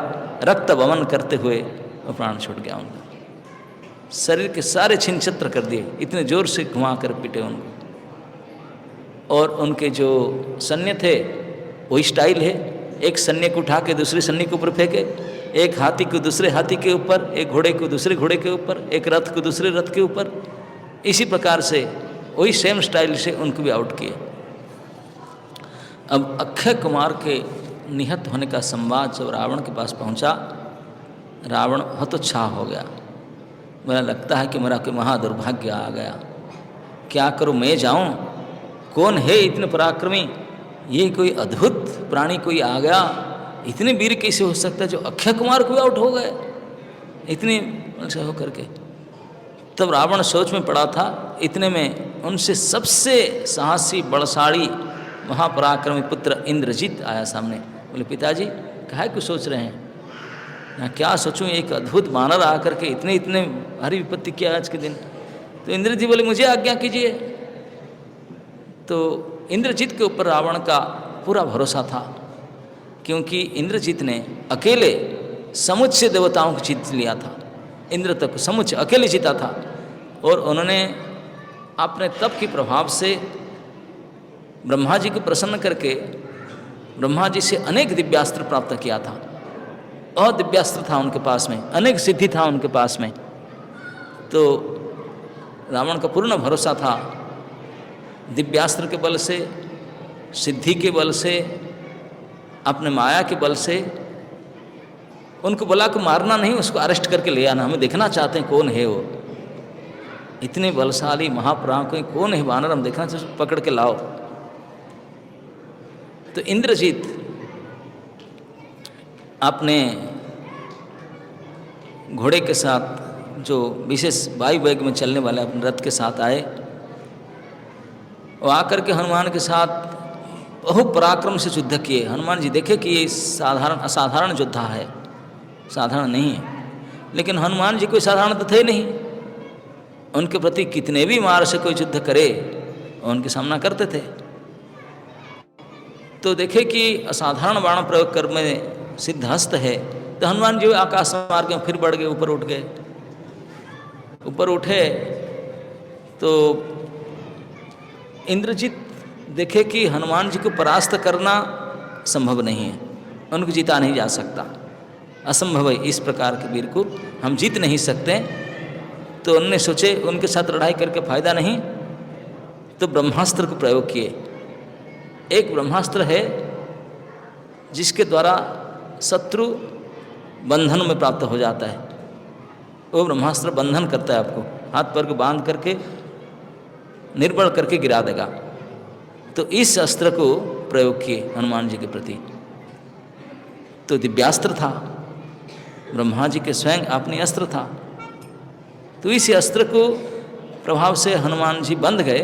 S1: रक्त वमन करते हुए प्राण छूट गया उनका। शरीर के सारे छिन्न छित्र कर दिए, इतने जोर से घुमा कर पीटे उनको। और उनके जो सैन्य थे वही स्टाइल है, एक सैन्य को उठा के दूसरे सैन्य के ऊपर फेंके, एक हाथी को दूसरे हाथी के ऊपर, एक घोड़े को दूसरे घोड़े के ऊपर, एक रथ को दूसरे रथ के ऊपर, इसी प्रकार से वही सेम स्टाइल से उनको भी आउट किए। अब अक्षय कुमार के निहत होने का संवाद जब रावण के पास पहुंचा, रावण हतोत्साह हो गया। मुझे लगता है कि मेरा कोई महादुर्भाग्य आ गया, क्या करूं, मैं जाऊं, कौन है इतने पराक्रमी, ये कोई अद्भुत प्राणी कोई आ गया, इतने वीर कैसे हो सकता है जो अक्षय कुमार को आउट हो गए इतने से हो करके। तब रावण सोच में पड़ा था। इतने में उनसे सबसे साहसी बलशाली महापराक्रमी पुत्र इंद्रजीत आया सामने। बोले पिताजी काहे को सोच रहे हैं? मैं क्या सोचूं, एक अद्भुत वानर आकर के इतने भारी विपत्ति किया आज के दिन। तो इंद्रजीत जी बोले मुझे आज्ञा कीजिए। तो इंद्रजीत के ऊपर रावण का पूरा भरोसा था, क्योंकि इंद्रजीत ने अकेले समुच्चय देवताओं को जीत लिया था। इंद्र तक समुच्चय अकेले जीता था, और उन्होंने अपने तप के प्रभाव से ब्रह्मा जी को प्रसन्न करके ब्रह्मा जी से अनेक दिव्यास्त्र प्राप्त किया था। और दिव्यास्त्र था उनके पास में, अनेक सिद्धि था उनके पास में। तो रावण का पूर्ण भरोसा था, दिव्यास्त्र के बल से, सिद्धि के बल से, अपने माया के बल से उनको बोला कि मारना नहीं, उसको अरेस्ट करके ले आना, हमें देखना चाहते हैं कौन है वो, इतने बलशाली महापराक्रमी कौन है वानर, हम देखना चाहते, पकड़ के लाओ। तो इंद्रजीत अपने घोड़े के साथ, जो विशेष वायु वेग में चलने वाले अपने रथ के साथ आए, और आकर के हनुमान के साथ बहुत पराक्रम से युद्ध किए। हनुमान जी देखे कि ये असाधारण योद्धा है, साधारण नहीं है। लेकिन हनुमान जी कोई साधारण तो थे नहीं, उनके प्रति कितने भी मार से कोई युद्ध करे उनके सामना करते थे। तो देखे कि असाधारण बाण प्रयोग कर में सिद्धहस्त है, तो हनुमान जी आकाश मार्ग में फिर बढ़ गए, ऊपर उठ गए। ऊपर उठे तो इंद्रजीत देखे कि हनुमान जी को परास्त करना संभव नहीं है, उनको जीता नहीं जा सकता, असंभव है, इस प्रकार के वीर को हम जीत नहीं सकते। तो उन्होंने सोचे उनके साथ लड़ाई करके फायदा नहीं, तो ब्रह्मास्त्र को प्रयोग किए। एक ब्रह्मास्त्र है जिसके द्वारा शत्रु बंधन में प्राप्त हो जाता है, वो ब्रह्मास्त्र बंधन करता है, आपको हाथ पैर को बांध करके निर्बल करके गिरा देगा। तो इस अस्त्र को प्रयोग किए हनुमान जी के प्रति। तो दिव्यास्त्र था, ब्रह्मा जी के स्वयं अपनी अस्त्र था। तो इस अस्त्र को प्रभाव से हनुमान जी बंध गए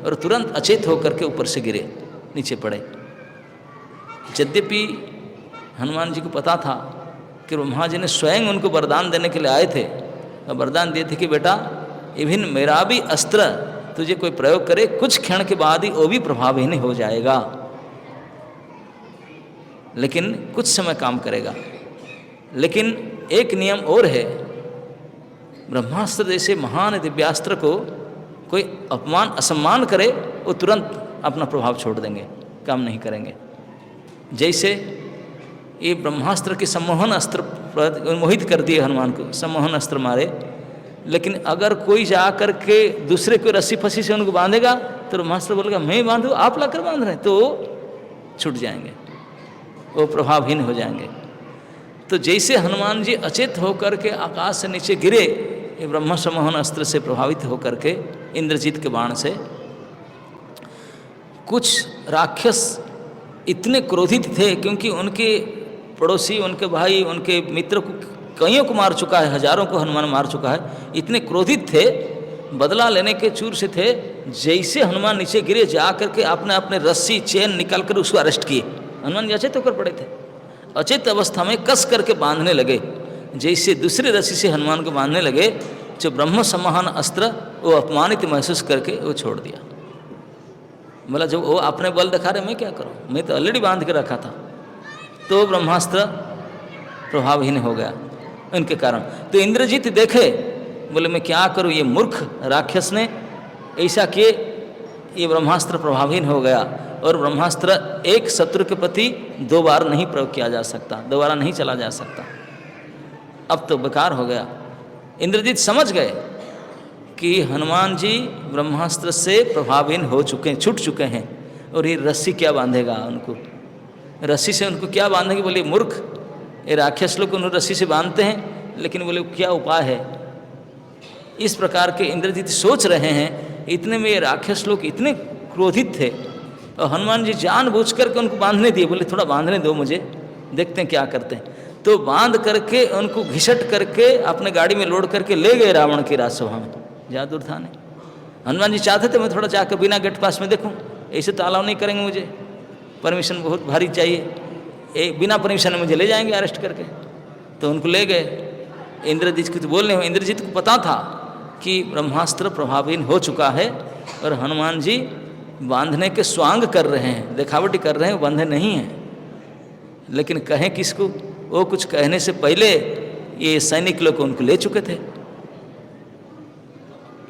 S1: और तुरंत अचेत होकर के ऊपर से गिरे, नीचे पड़े। यद्यपि हनुमान जी को पता था कि ब्रह्मा जी ने स्वयं उनको वरदान देने के लिए आए थे और वरदान दिए थे कि बेटा इवन मेरा भी अस्त्र तुझे कोई प्रयोग करे, कुछ क्षण के बाद ही वो भी प्रभावहीन हो जाएगा, लेकिन कुछ समय काम करेगा। लेकिन एक नियम और है, ब्रह्मास्त्र जैसे महान दिव्यास्त्र को कोई अपमान असम्मान करे, वो तुरंत अपना प्रभाव छोड़ देंगे, काम नहीं करेंगे। जैसे ये ब्रह्मास्त्र के सम्मोहन अस्त्र मोहित कर दिए हनुमान को, सम्मोहन अस्त्र मारे, लेकिन अगर कोई जा कर के दूसरे को रस्सी फंसी से उनको बांधेगा तो ब्रह्मास्त्र बोलेगा मैं बांधूँ, आप लाकर बांध रहे हैं, तो छूट जाएंगे, वो प्रभावहीन हो जाएंगे। तो जैसे हनुमान जी अचेत होकर के आकाश से नीचे गिरे, ये ब्रह्म सम्मोहन अस्त्र से प्रभावित होकर के इंद्रजीत के बाण से, कुछ राक्षस इतने क्रोधित थे क्योंकि उनके पड़ोसी, उनके भाई, उनके मित्र को कईयों को मार चुका है, हजारों को हनुमान मार चुका है, इतने क्रोधित थे, बदला लेने के चूर से थे। जैसे हनुमान नीचे गिरे, जा करके अपने अपने रस्सी चैन निकाल कर उसको अरेस्ट किए। हनुमान जी अचेत होकर पड़े थे, अचेत अवस्था में कस करके बांधने लगे। जैसे दूसरी रस्सी से हनुमान को बांधने लगे, जो ब्रह्म सम्मोहन अस्त्र वो अपमानित महसूस करके वो छोड़ दिया। बोला जब वो अपने बल दिखा रहे, मैं क्या करूं, मैं तो ऑलरेडी बांध के रखा था। तो ब्रह्मास्त्र प्रभावहीन हो गया उनके कारण। तो इंद्रजीत देखे, बोले मैं क्या करूं, ये मूर्ख राक्षस ने ऐसा किए, ये ब्रह्मास्त्र प्रभावहीन हो गया। और ब्रह्मास्त्र एक शत्रु के प्रति 2 बार नहीं प्रयोग किया जा सकता, दोबारा नहीं चला जा सकता, अब तो बेकार हो गया। इंद्रजीत समझ गए कि हनुमान जी ब्रह्मास्त्र से प्रभावहीन हो चुके हैं, छूट चुके हैं, और ये रस्सी क्या बांधेगा उनको, रस्सी से उनको क्या बांधेंगे। बोले मूर्ख, ये राक्षस लोग उन्हें रस्सी से बांधते हैं, लेकिन बोले क्या उपाय है। इस प्रकार के इंद्रजीत सोच रहे हैं। इतने में ये राक्षस लोग इतने क्रोधित थे और हनुमान जी जानबूझ करके उनको बांधने दिए, बोले थोड़ा बांधने दो मुझे, देखते हैं क्या करते हैं। तो बांध करके उनको घिसट करके अपने गाड़ी में लोड करके ले गए रावण की राजसभा में, जादूर था ने। हनुमान जी चाहते थे मैं थोड़ा जाकर बिना गेट पास में देखूं, ऐसे तो अलाउ नहीं करेंगे, मुझे परमिशन बहुत भारी चाहिए, बिना परमिशन मुझे ले जाएंगे अरेस्ट करके। तो उनको ले गए। इंद्रजीत को तो बोलने हो, इंद्रजीत को पता था कि ब्रह्मास्त्र प्रभावहीन हो चुका है और हनुमान जी बांधने के स्वांग कर रहे हैं, दिखावटी कर रहे हैं, वो बंधे नहीं हैं। लेकिन कहें किसको, वो कुछ कहने से पहले ये सैनिक लोग उनको ले चुके थे।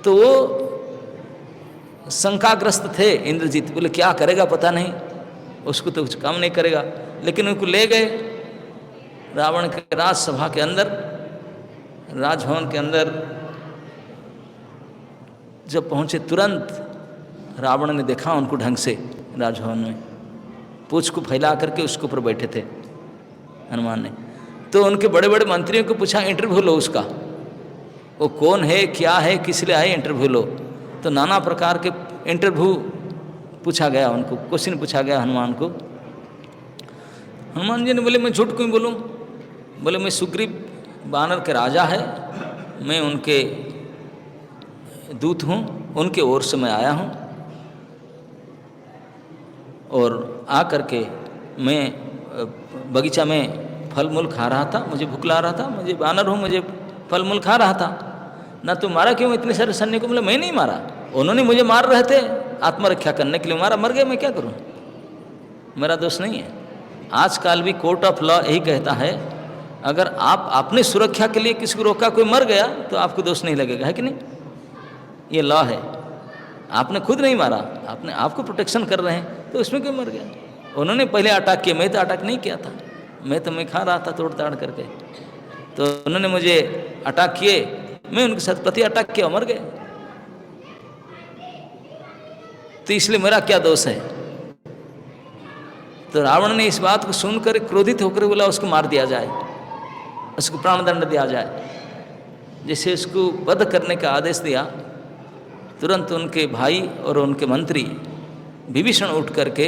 S1: तो वो शंकाग्रस्त थे इंद्रजीत, बोले क्या करेगा पता नहीं, उसको तो कुछ काम नहीं करेगा। लेकिन उनको ले गए रावण के राजसभा के अंदर, राजभवन के अंदर जब पहुंचे, तुरंत रावण ने देखा उनको ढंग से, राजभवन में पूंछ को फैला करके उसके ऊपर बैठे थे हनुमान ने। तो उनके बड़े बड़े मंत्रियों को पूछा इंटरव्यू लो उसका, वो कौन है, क्या है, किस लिए आए, इंटरव्यू लो। तो नाना प्रकार के इंटरव्यू पूछा गया, उनको क्वेश्चन पूछा गया हनुमान को। हनुमान जी ने बोले मैं झूठ क्यों बोलूं, बोले मैं सुग्रीव वानर के राजा है, मैं उनके दूत हूँ, उनके ओर से मैं आया हूँ, और आ करके मैं बगीचा में फल मूल खा रहा था, मुझे भूख ला रहा था, मुझे वानर हूँ, मुझे फल मूल खा रहा था ना। तो मारा क्यों इतने सारे सैनिक को? बोले मैं नहीं मारा, उन्होंने मुझे मार रहे थे, आत्मरक्षा करने के लिए मारा, मर गया, मैं क्या करूँ, मेरा दोष नहीं है। आजकल भी कोर्ट ऑफ लॉ यही कहता है, अगर आप अपनी सुरक्षा के लिए किसी को रोका, कोई मर गया तो आपको दोष नहीं लगेगा, है कि नहीं, ये लॉ है। आपने खुद नहीं मारा, आपने आपको प्रोटेक्शन कर रहे हैं, तो उसमें क्यों मर गया। उन्होंने पहले अटैक किया, मैं तो अटैक नहीं किया था, मैं खा रहा था तोड़ ताड़ करके, तो उन्होंने मुझे अटैक किए, मैं उनके साथ प्रति अटैक किया, मर गए, तो इसलिए मेरा क्या दोष है। तो रावण ने इस बात को सुनकर क्रोधित होकर बोला उसको मार दिया जाए, उसको प्राणदंड दिया जाए। जैसे उसको वध करने का आदेश दिया, तुरंत उनके भाई और उनके मंत्री विभीषण उठ करके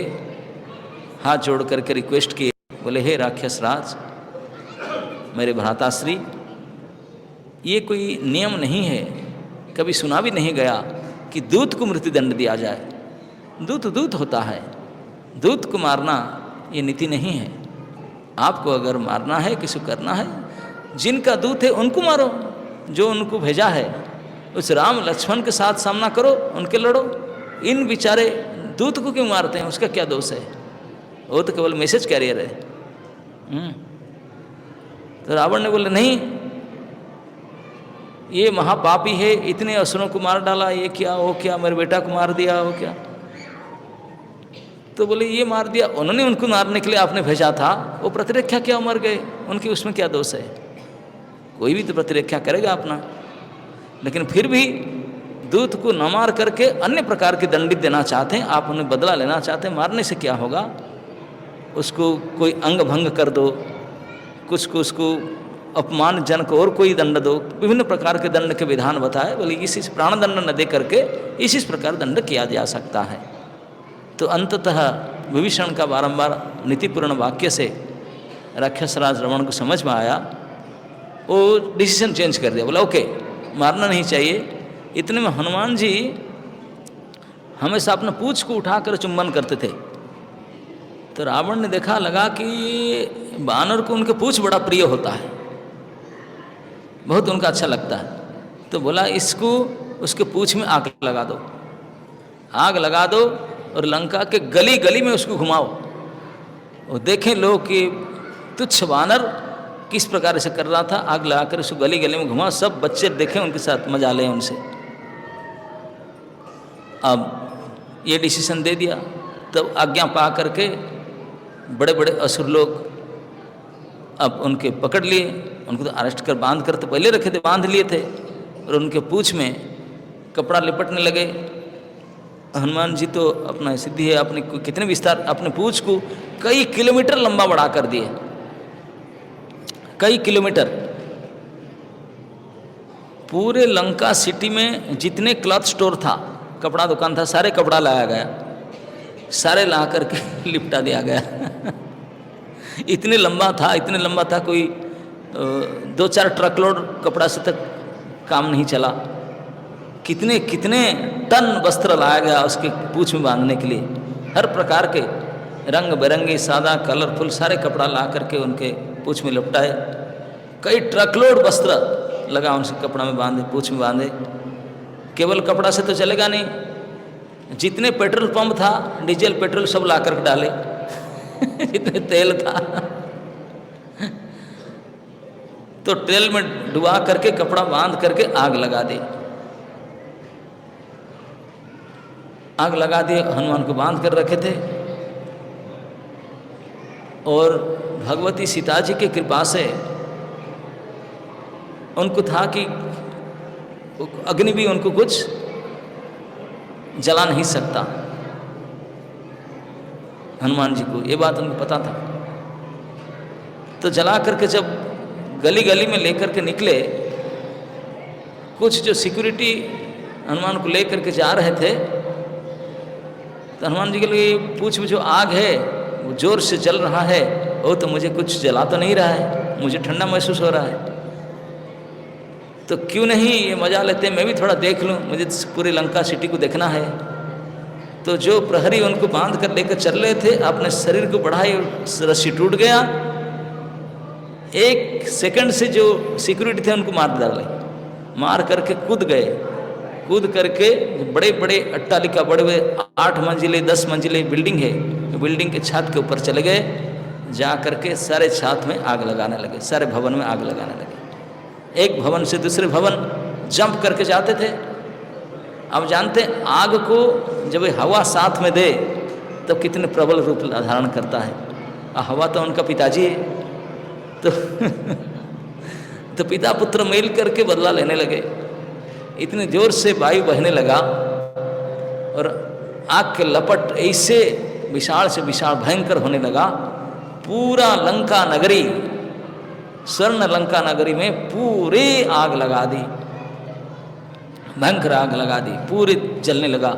S1: हाथ जोड़ करके रिक्वेस्ट किए, बोले हे राक्षस राज, मेरे भ्राताश्री, ये कोई नियम नहीं है, कभी सुना भी नहीं गया कि दूत को मृत्युदंड दिया जाए। दूत दूत होता है, दूत को मारना ये नीति नहीं है। आपको अगर मारना है, किसी को करना है, जिनका दूत है उनको मारो, जो उनको भेजा है उस राम लक्ष्मण के साथ सामना करो, उनके लड़ो। इन बेचारे दूत को क्यों मारते हैं, उसका क्या दोष है? वो तो केवल मैसेज कैरियर है। तो रावण ने बोले नहीं, ये महापापी है, इतने असुरों को मार डाला, ये क्या वो क्या, मेरे बेटा को मार दिया वो क्या। तो बोले ये मार दिया, उन्होंने उनको मारने के लिए आपने भेजा था, वो प्रतिरक्षा क्या मर गए, उनकी उसमें क्या दोष है? कोई भी तो प्रतिरक्षा करेगा अपना। लेकिन फिर भी दूत को न मार करके अन्य प्रकार के दंडित देना चाहते हैं, आप उन्हें बदला लेना चाहते हैं। मारने से क्या होगा? उसको कोई अंग भंग कर दो, कुछ को उसको अपमानजनक और कोई दंड दो, विभिन्न प्रकार के दंड के विधान बताए। बोले इसी से प्राण दंड न दे करके इसी प्रकार दंड किया जा सकता है। तो अंततः विभीषण का बारंबार नीतिपूर्ण वाक्य से राक्षसराज रावण को समझ में आया, वो डिसीजन चेंज कर दिया, बोला ओके मारना नहीं चाहिए। इतने में हनुमान जी हमेशा अपना पूंछ को उठाकर चुंबन करते थे। तो रावण ने देखा, लगा कि बानर को उनके पूंछ बड़ा प्रिय होता है, बहुत उनका अच्छा लगता है। तो बोला इसको उसके पूंछ में आग लगा दो, आग लगा दो और लंका के गली गली में उसको घुमाओ, और देखें लोग कि तुच्छ बानर किस प्रकार से कर रहा था। आग लगाकर उसको गली गली में घुमाओ, सब बच्चे देखें, उनके साथ मजा लें उनसे। अब ये डिसीजन दे दिया। तब आज्ञा पा करके बड़े बड़े असुर लोग अब उनके पकड़ लिए, उनको तो अरेस्ट कर बांध कर तो पहले रखे थे, बांध लिए थे, और उनके पूंछ में कपड़ा लिपटने लगे। हनुमान जी तो अपना सिद्धि है, अपने कितने विस्तार, अपने पूंछ को कई किलोमीटर लंबा बढ़ा कर दिए, कई किलोमीटर। पूरे लंका सिटी में जितने क्लॉथ स्टोर था, कपड़ा दुकान था, सारे कपड़ा लाया गया, सारे ला करके लिपटा दिया गया। इतने लंबा था, इतने लंबा था, कोई 2-4 ट्रक लोड कपड़ा से तक काम नहीं चला। कितने कितने टन वस्त्र लाया गया उसके पूंछ में बांधने के लिए, हर प्रकार के रंग बिरंगे सादा कलरफुल सारे कपड़ा ला करके उनके पूंछ में लपटाए। कई ट्रकलोड वस्त्र लगा उनसे कपड़ा में बांधे, पूंछ में बांधे। केवल कपड़ा से तो चलेगा नहीं, जितने पेट्रोल पंप था, डीजल पेट्रोल सब ला कर डाले। जितने तेल था तो तेल में डुबा करके कपड़ा बांध करके आग लगा दी, आग लगा दिए। हनुमान को बांध कर रखे थे, और भगवती सीता जी की कृपा से उनको था कि अग्नि भी उनको कुछ जला नहीं सकता। हनुमान जी को ये बात उनको पता था। तो जला करके जब गली गली में लेकर के निकले, कुछ जो सिक्योरिटी हनुमान को लेकर के जा रहे थे, तो हनुमान जी के लिए पूछ में जो आग है वो जोर से जल रहा है, वो तो मुझे कुछ जला तो नहीं रहा है, मुझे ठंडा महसूस हो रहा है, तो क्यों नहीं ये मजा लेते, मैं भी थोड़ा देख लूँ, मुझे पूरी लंका सिटी को देखना है। तो जो प्रहरी उनको बांध कर लेकर चल रहे थे, अपने शरीर को बढ़ाई, रस्सी टूट गया। 1 सेकंड से जो सिक्योरिटी थे उनको मार डाले, मार करके कूद गए। कूद करके बड़े बड़े अट्टालिका, बड़े बड़े 8 मंजिले 10 मंजिले बिल्डिंग है, बिल्डिंग के छत के ऊपर चले गए। जा करके सारे छत में आग लगाने लगे, सारे भवन में आग लगाने लगे। एक भवन से दूसरे भवन जंप करके जाते थे। अब जानते आग को जब हवा साथ में दे तब कितने प्रबल रूप धारण करता है। हवा तो उनका पिताजी है, तो पिता पुत्र मिल करके बदला लेने लगे। इतने जोर से वायु बहने लगा और आग के लपट ऐसे विशाल से विशाल भयंकर होने लगा। पूरा लंका नगरी स्वर्ण लंका नगरी में पूरे आग लगा दी, भयंकर आग लगा दी, पूरे जलने लगा।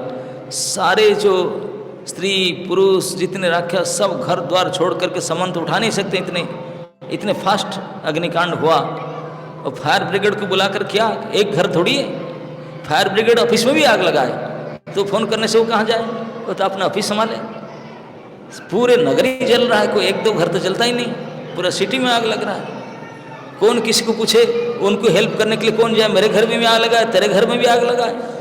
S1: सारे जो स्त्री पुरुष जितने राक्षस सब घर द्वार छोड़ करके समन तो उठा नहीं सकते, इतने फास्ट अग्निकांड हुआ। और फायर ब्रिगेड को बुलाकर क्या, एक घर थोड़ी है, फायर ब्रिगेड ऑफिस में भी आग लगाए तो फोन करने से वो कहाँ जाए, वो तो अपना ऑफिस संभाले। पूरे नगरी जल रहा है, कोई एक दो घर तो जलता ही नहीं, पूरा सिटी में आग लग रहा है। कौन किसी को पूछे, उनको हेल्प करने के लिए कौन जाए, मेरे घर में भी आग लगा है, तेरे घर में भी आग लगा है।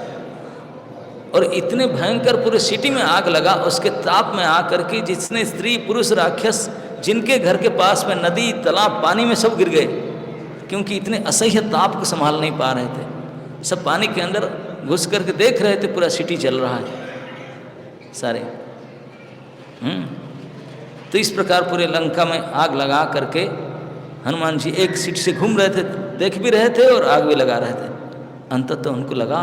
S1: और इतने भयंकर पूरे सिटी में आग लगा, उसके ताप में आकर के जितने स्त्री पुरुष राक्षस जिनके घर के पास में नदी तालाब पानी में सब गिर गए, क्योंकि इतने असह्य ताप को संभाल नहीं पा रहे थे। सब पानी के अंदर घुस करके देख रहे थे पूरा सिटी जल रहा है सारे। तो इस प्रकार पूरे लंका में आग लगा करके हनुमान जी एक सीट से घूम रहे थे, देख भी रहे थे और आग भी लगा रहे थे। अंततः उनको लगा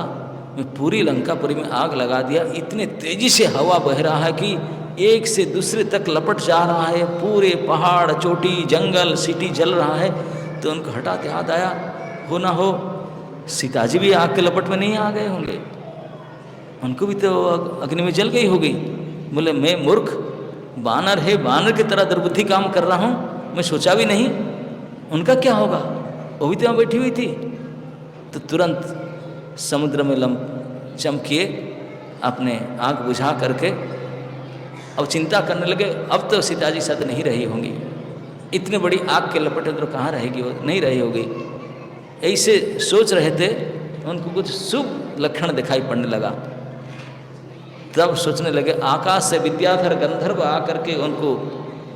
S1: मैं पूरी लंकापुरी में आग लगा दिया। इतने तेजी से हवा बह रहा है कि एक से दूसरे तक लपट जा रहा है, पूरे पहाड़ चोटी जंगल सिटी जल रहा है। तो उनको हठात याद आया, हो ना हो सीता जी भी आग के लपट में नहीं आ गए होंगे, उनको भी तो अग्नि में जल गई होगी। बोले मैं मूर्ख बानर है, बानर की तरह दुर्बुद्धि काम कर रहा हूँ, मैं सोचा भी नहीं उनका क्या होगा, वो भी तो यहाँ बैठी हुई थी। तो तुरंत समुद्र में चमकिए अपने आग बुझा करके अब चिंता करने लगे, अब तो सीता जी साथ नहीं रही होंगी, इतने बड़ी आग के लपटे तो कहाँ रहेगी, वो नहीं रही होगी। ऐसे सोच रहे थे, उनको कुछ शुभ लक्षण दिखाई पड़ने लगा। तब सोचने लगे, आकाश से विद्याधर गंधर्व आकर के उनको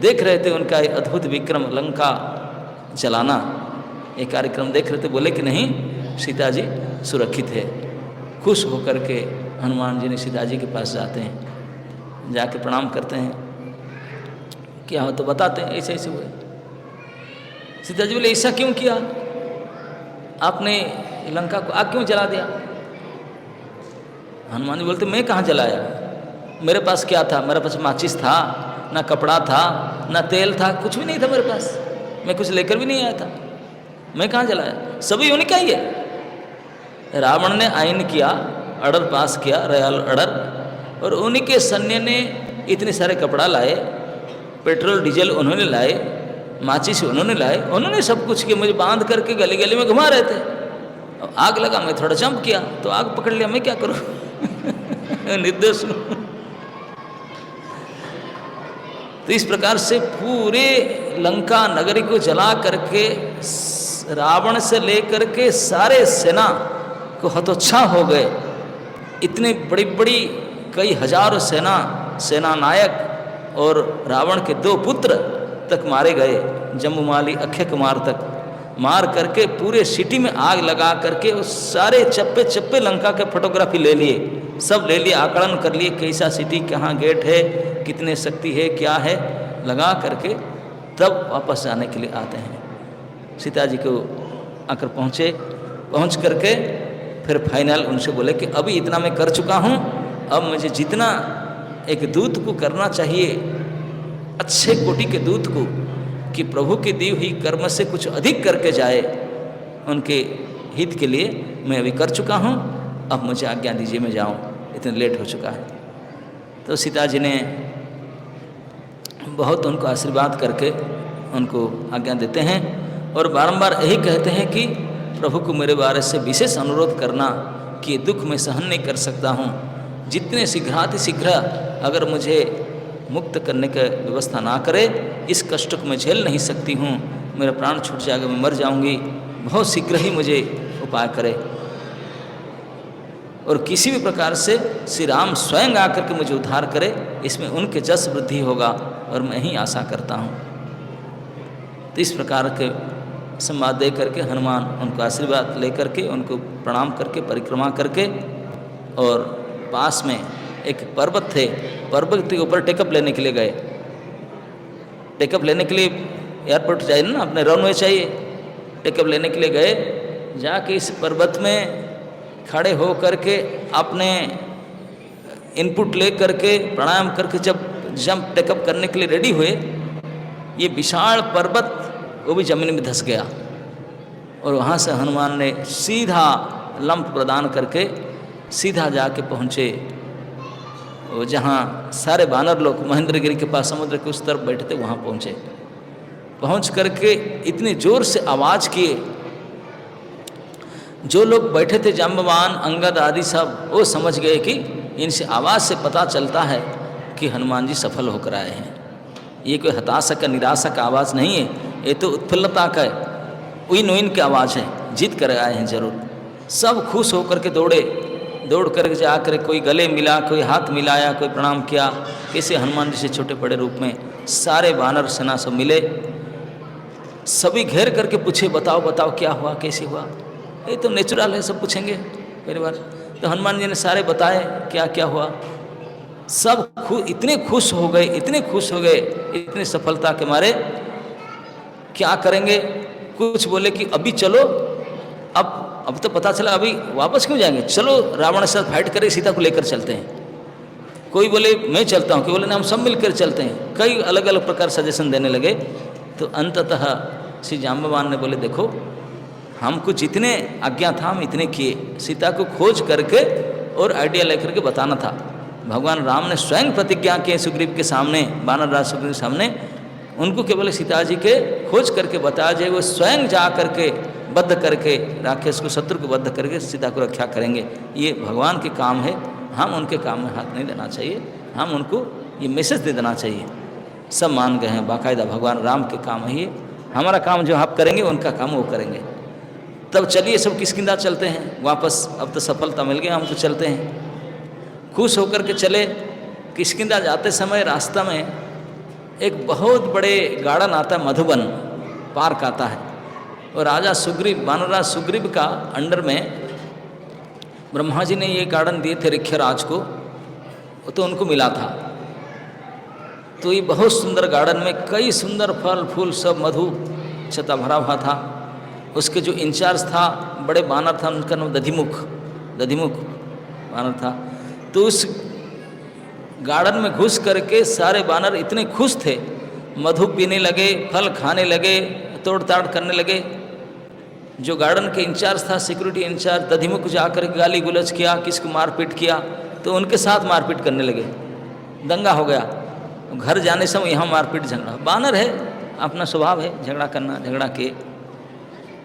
S1: देख रहे थे, उनका ये अद्भुत विक्रम लंका जलाना, ये कार्यक्रम देख रहे थे। बोले कि नहीं सीता जी सुरक्षित है। खुश होकर के हनुमान जी ने सीता जी के पास जाते हैं, जाके प्रणाम करते हैं, क्या हो तो बताते हैं ऐसे ऐसे हुए। सीता जी बोले ऐसा क्यों किया, आपने लंका को आग क्यों जला दिया। हनुमान जी बोलते मैं कहाँ जलाया, मेरे पास क्या था, मेरे पास माचिस था, ना कपड़ा था, ना तेल था, कुछ भी नहीं था मेरे पास, मैं कुछ लेकर भी नहीं आया था, मैं कहाँ जलाया, सभी उन्हीं का ही है। रावण ने आयन किया, ऑर्डर पास किया, रॉयल ऑर्डर, और उन्हीं के सैन्य ने इतने सारे कपड़ा लाए, पेट्रोल डीजल उन्होंने लाए, माचिस उन्होंने लाए, उन्होंने सब कुछ किया, मुझे बांध करके गली गली में घुमा रहे थे। अब आग लगा, मैं थोड़ा जंप किया तो आग पकड़ लिया, मैं क्या करूं निर्दोष हूं। तो इस प्रकार से पूरे लंका नगरी को जला करके रावण से लेकर के सारे सेना को हतोत्साह हो गए। इतने बड़ी बड़ी कई हजारों सेना नायक और रावण के 2 पुत्र तक मारे गए, जम्बुमाली अक्षय कुमार तक मार करके पूरे सिटी में आग लगा करके उस सारे चप्पे चप्पे लंका के फोटोग्राफी ले लिए, सब ले लिए, आकलन कर लिए कैसा सिटी, कहाँ गेट है, कितने शक्ति है, क्या है, लगा करके तब वापस जाने के लिए आते हैं। सीता जी को आकर पहुँच करके फिर फाइनल उनसे बोले कि अभी इतना मैं कर चुका हूँ, अब मुझे जितना एक दूत को करना चाहिए, अच्छे कोटि के दूत को, कि प्रभु की दी हुई कर्म से कुछ अधिक करके जाए उनके हित के लिए, मैं अभी कर चुका हूँ, अब मुझे आज्ञा दीजिए मैं जाऊँ, इतने लेट हो चुका है। तो सीता जी ने बहुत उनको आशीर्वाद करके उनको आज्ञा देते हैं और बारंबार यही कहते हैं कि प्रभु को मेरे बारे से विशेष अनुरोध करना कि ये दुख मैं सहन नहीं कर सकता हूँ, जितने शीघ्र अगर मुझे मुक्त करने की व्यवस्था ना करे, इस कष्ट को मैं झेल नहीं सकती हूँ, मेरा प्राण छूट जाएगा, मैं मर जाऊँगी, बहुत शीघ्र ही मुझे उपाय करे। और किसी भी प्रकार से श्री राम स्वयं आकर के मुझे उद्धार करे, इसमें उनके जस वृद्धि होगा और मैं ही आशा करता हूँ। तो इस प्रकार के संवाद दे करके हनुमान उनको आशीर्वाद ले करके उनको प्रणाम करके परिक्रमा करके, और पास में एक पर्वत थे, पर्वत के ऊपर टेकअप लेने के लिए गए। टेकअप लेने के लिए एयरपोर्ट चाहिए ना, अपने रनवे चाहिए, टेकअप लेने के लिए गए। जाके इस पर्वत में खड़े हो करके अपने इनपुट ले करके प्रणाम करके जब जंप टेकअप करने के लिए रेडी हुए, ये विशाल पर्वत वो भी जमीन में धंस गया। और वहाँ से हनुमान ने सीधा लंप प्रदान करके सीधा जाके पहुँचे वो जहाँ सारे वानर लोग महेंद्रगिरी के पास समुद्र के उस तरफ बैठे थे, वहाँ पहुँचे। पहुँच करके इतने जोर से आवाज़ किए, जो लोग बैठे थे जाम्बवान अंगद आदि सब, वो समझ गए कि इनसे आवाज़ से पता चलता है कि हनुमान जी सफल होकर आए हैं। ये कोई हताशा का निराशा का आवाज़ नहीं है, ये तो उत्फुल्लता का उइन उइन की आवाज़ है, जीत कर आए हैं जरूर। सब खुश होकर के दौड़े, दौड़ कर जाकर कोई गले मिला, कोई हाथ मिलाया, कोई प्रणाम किया। कैसे हनुमान जी से छोटे बड़े रूप में सारे वानर सेना सब मिले, सभी घेर करके पूछे बताओ बताओ क्या हुआ, कैसे हुआ। ये तो नेचुरल है, सब पूछेंगे पहली बार। तो हनुमान जी ने सारे बताए क्या क्या हुआ। सब इतने खुश हो गए, इतने खुश हो गए, इतनी सफलता के मारे क्या करेंगे। कुछ बोले कि अभी चलो, अब तो पता चला अभी वापस क्यों जाएंगे, चलो रावण के साथ फाइट करें, सीता को लेकर चलते हैं। कोई बोले मैं चलता हूँ, कोई बोले ना हम सब मिलकर चलते हैं। कई अलग अलग प्रकार सजेशन देने लगे। तो अंततः श्री जाम्बवान ने बोले देखो हमको जितने आज्ञा था हम इतने किए, सीता को खोज करके और आइडिया लेकर के बताना था। भगवान राम ने स्वयं प्रतिज्ञा की सुग्रीव के सामने, वानर राज सुग्रीव के सामने, उनको केवल सीता जी के खोज करके बताया जाए, वो स्वयं जा करके बद्ध करके राक्षस को, शत्रु को बद्ध करके सीता को रक्षा करेंगे। ये भगवान के काम है, हम उनके काम में हाथ नहीं देना चाहिए, हम उनको ये मैसेज दे देना चाहिए। सब मान गए हैं, बाकायदा भगवान राम के काम है ये, हमारा काम जो आप करेंगे उनका काम वो करेंगे। तब चलिए सब किष्किंधा चलते हैं वापस, अब तो सफलता मिल गई, हम तो चलते हैं। खुश होकर के चले। किष्किंधा जाते समय रास्ता में एक बहुत बड़े गार्डन आता है, मधुबन पार्क आता है, और राजा सुग्रीव, वानरराज सुग्रीव का अंडर में ब्रह्मा जी ने ये गार्डन दिए थे ऋक्षराज को, तो उनको मिला था। तो ये बहुत सुंदर गार्डन में कई सुंदर फल फूल सब मधु छता भरा हुआ था। उसके जो इंचार्ज था बड़े बानर था, उनका नाम दधिमुख बानर था। तो उस गार्डन में घुस करके सारे बानर इतने खुश थे, मधु पीने लगे, फल खाने लगे, तोड़ ताड़ करने लगे। जो गार्डन के इंचार्ज था, सिक्योरिटी इंचार्ज दधिमुख जाकर गाली गुलज किया, किसको मारपीट किया, तो उनके साथ मारपीट करने लगे। दंगा हो गया। घर जाने समय यहाँ मारपीट झगड़ा, बानर है, अपना स्वभाव है झगड़ा करना। झगड़ा के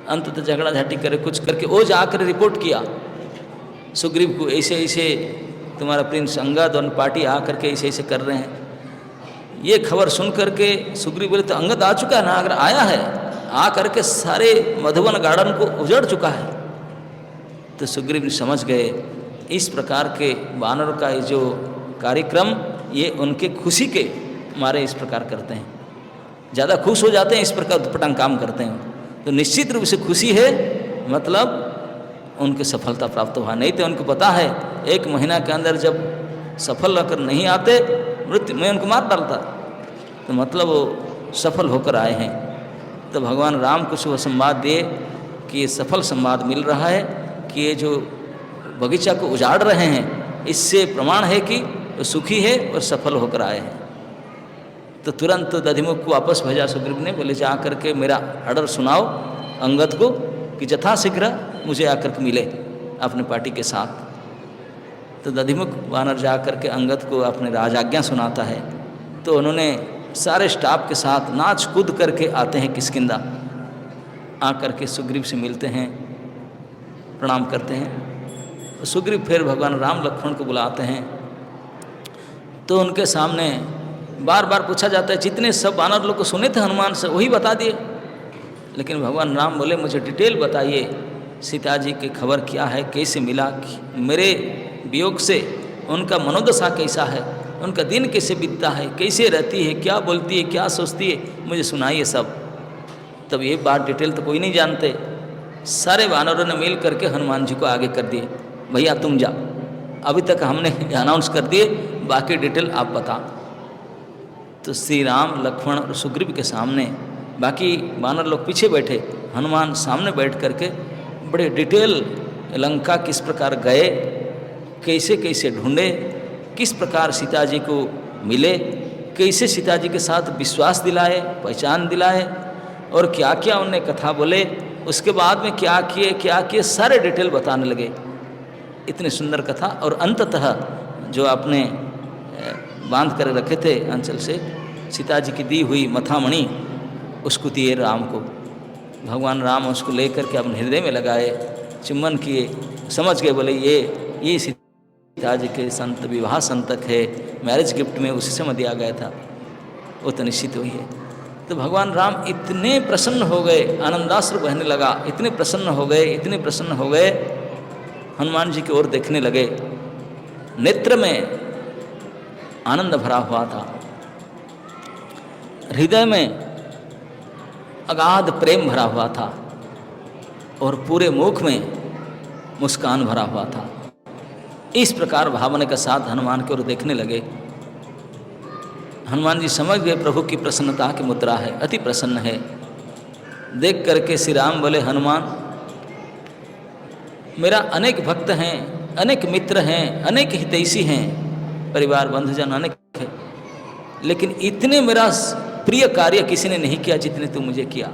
S1: अंततः झगड़ा झाटी करे कुछ करके वो जाकर रिपोर्ट किया सुग्रीव को, ऐसे ऐसे तुम्हारा प्रिंस अंगद और पार्टी आ करके ऐसे ऐसे कर रहे हैं। ये खबर सुन करके सुग्रीव बोले तो अंगद आ चुका है ना, अगर आया है आ करके सारे मधुबन गार्डन को उजड़ चुका है। तो सुग्रीव समझ गए इस प्रकार के वानर का जो कार्यक्रम ये उनके खुशी के मारे इस प्रकार करते हैं, ज़्यादा खुश हो जाते हैं, इस प्रकार उत्पटांग काम करते हैं। तो निश्चित रूप से खुशी है, मतलब उनके सफलता प्राप्त हुआ। नहीं तो उनको पता है 1 महीना के अंदर जब सफल होकर नहीं आते मृत्यु में उनको मार डालता, तो मतलब वो सफल होकर आए हैं। तो भगवान राम को शुभ संवाद दिए कि ये सफल संवाद मिल रहा है कि ये जो बगीचा को उजाड़ रहे हैं, इससे प्रमाण है कि वो सुखी है और सफल होकर आए हैं। तो तुरंत दधिमुख को वापस भेजा सुग्रीव ने, बोले जा करके मेरा ऑर्डर सुनाओ अंगद को कि यथाशीघ्र मुझे आकर के मिले अपने पार्टी के साथ। तो दधिमुख वानर जा करके अंगद को अपने राजाज्ञा सुनाता है। तो उन्होंने सारे स्टाफ के साथ नाच कूद करके आते हैं किष्किंधा, आकर के सुग्रीव से मिलते हैं, प्रणाम करते हैं। सुग्रीव फिर भगवान राम लक्ष्मण को बुलाते हैं। तो उनके सामने बार बार पूछा जाता है, जितने सब वानर लोग को सुने थे हनुमान से वही बता दिए, लेकिन भगवान राम बोले मुझे डिटेल बताइए, सीता जी की खबर क्या है, कैसे मिला, मेरे वियोग से उनका मनोदशा कैसा है, उनका दिन कैसे बीतता है, कैसे रहती है, क्या बोलती है, क्या सोचती है, मुझे सुनाइए सब। तब ये बात डिटेल तो कोई नहीं जानते। सारे वानरों ने मिल करके हनुमान जी को आगे कर दिए, भैया तुम जा, अभी तक हमने अनाउंस कर दिए, बाकी डिटेल आप बता। तो श्री राम लक्ष्मण और सुग्रीव के सामने बाकी वानर लोग पीछे बैठे, हनुमान सामने बैठ करके बड़े डिटेल लंका किस प्रकार गए, कैसे कैसे ढूंढे, किस प्रकार सीता जी को मिले, कैसे सीता जी के साथ विश्वास दिलाए, पहचान दिलाए, और क्या क्या उनने कथा बोले, उसके बाद में क्या किए सारे डिटेल बताने लगे। इतनी सुंदर कथा। और अंततः जो आपने बांध कर रखे थे अंचल से सीता जी की दी हुई मथामणि, उसको दिए राम को। भगवान राम उसको लेकर के अपने हृदय में लगाए, चुम्बन किए, समझ गए, बोले ये सीता जी के संत विवाह संतक है, मैरिज गिफ्ट में उसी समय दिया गया था, वो तो निश्चित हुई है। तो भगवान राम इतने प्रसन्न हो गए, आनंदाश्रु बहने लगा, इतने प्रसन्न हो गए, हनुमान जी की ओर देखने लगे, नेत्र में आनंद भरा हुआ था, हृदय में अगाध प्रेम भरा हुआ था और पूरे मुख में मुस्कान भरा हुआ था। इस प्रकार भावना के साथ हनुमान की ओर देखने लगे। हनुमान जी समझ गए प्रभु की प्रसन्नता की मुद्रा है, अति प्रसन्न है। देख करके श्री राम बोले, हनुमान मेरा अनेक भक्त हैं, अनेक मित्र हैं, अनेक हितैषी हैं, परिवार बंधुजन अनेक है, लेकिन इतने मेरा प्रिय कार्य किसी ने नहीं किया जितने तू मुझे किया।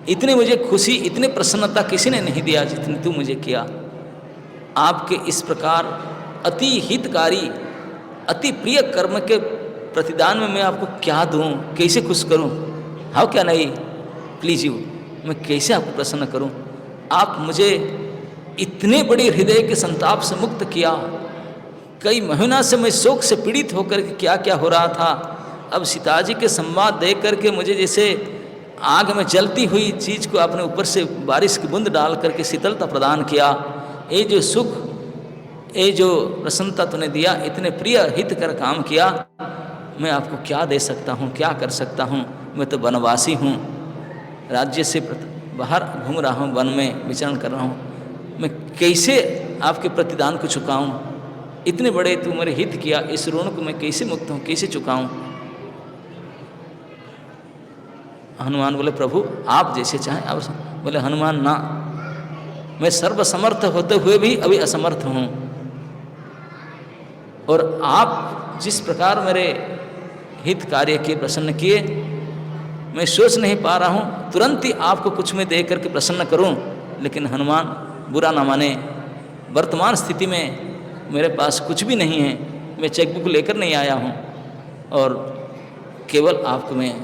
S1: इतने मुझे खुशी, इतने प्रसन्नता किसी ने नहीं दिया जितने तू मुझे किया। आपके इस प्रकार अति हितकारी, अति प्रिय कर्म के प्रतिदान में मैं आपको क्या दूं, कैसे खुश करूं? हाउ क्या नहीं, प्लीज यू, मैं कैसे आपको प्रसन्न करूं? आप मुझे इतने बड़े हृदय के संताप से मुक्त किया। कई महीना से मैं शोक से पीड़ित होकर के क्या क्या हो रहा था, अब सीता जी के संवाद देख करके मुझे जैसे आग में जलती हुई चीज़ को आपने ऊपर से बारिश की बूंद डाल करके शीतलता प्रदान किया। ये जो सुख, ये जो प्रसन्नता तूने दिया, इतने प्रिय हित कर काम किया, मैं आपको क्या दे सकता हूँ, क्या कर सकता हूँ? मैं तो वनवासी हूँ, राज्य से बाहर घूम रहा हूँ, वन में विचरण कर रहा हूँ, मैं कैसे आपके प्रतिदान को चुकाऊँ? इतने बड़े तू मेरे हित किया, इस ऋण को मैं कैसे मुक्त हूँ, कैसे चुकाऊँ? हनुमान बोले, प्रभु आप जैसे चाहें आप। बोले हनुमान, ना, मैं सर्वसमर्थ होते हुए भी अभी असमर्थ हूँ, और आप जिस प्रकार मेरे हित कार्य किए, प्रसन्न किए, मैं सोच नहीं पा रहा हूँ तुरंत ही आपको कुछ में दे करके प्रसन्न करूँ। लेकिन हनुमान बुरा ना माने, वर्तमान स्थिति में मेरे पास कुछ भी नहीं है, मैं चेकबुक लेकर नहीं आया हूँ, और केवल आपको मैं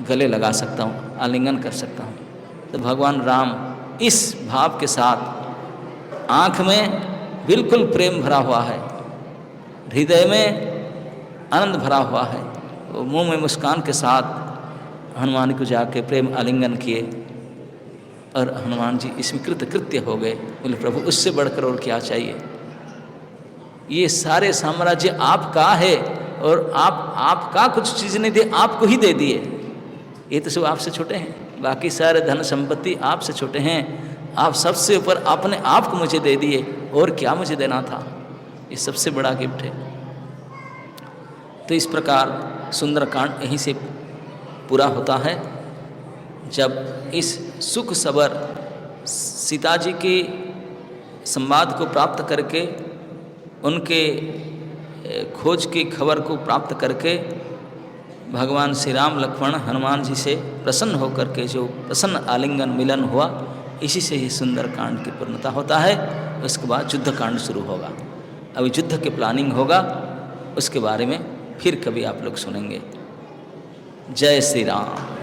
S1: गले लगा सकता हूँ, आलिंगन कर सकता हूँ। तो भगवान राम इस भाव के साथ, आँख में बिल्कुल प्रेम भरा हुआ है, हृदय में आनंद भरा हुआ है, वो मुंह में मुस्कान के साथ हनुमान को जाके प्रेम आलिंगन किए, और हनुमान जी इसमें कृतकृत्य हो गए। बोले प्रभु उससे बढ़कर और क्या चाहिए? ये सारे साम्राज्य आपका है, और आपका कुछ चीज़ नहीं दे, आपको ही दे दिए। ये तो सब आपसे छोटे हैं, बाकी सारे धन संपत्ति आपसे छोटे हैं, आप सबसे ऊपर अपने आप को मुझे दे दिए, और क्या मुझे देना था? ये सबसे बड़ा गिफ्ट है। तो इस प्रकार सुंदरकांड यहीं से पूरा होता है। जब इस सुख सबर सीता जी की संवाद को प्राप्त करके, उनके खोज की खबर को प्राप्त करके भगवान श्री राम लक्ष्मण हनुमान जी से प्रसन्न होकर के जो प्रसन्न आलिंगन मिलन हुआ, इसी से ही सुंदरकांड की पूर्णता होता है। उसके बाद युद्ध कांड शुरू होगा। अभी युद्ध की प्लानिंग होगा, उसके बारे में फिर कभी आप लोग सुनेंगे। जय श्री राम।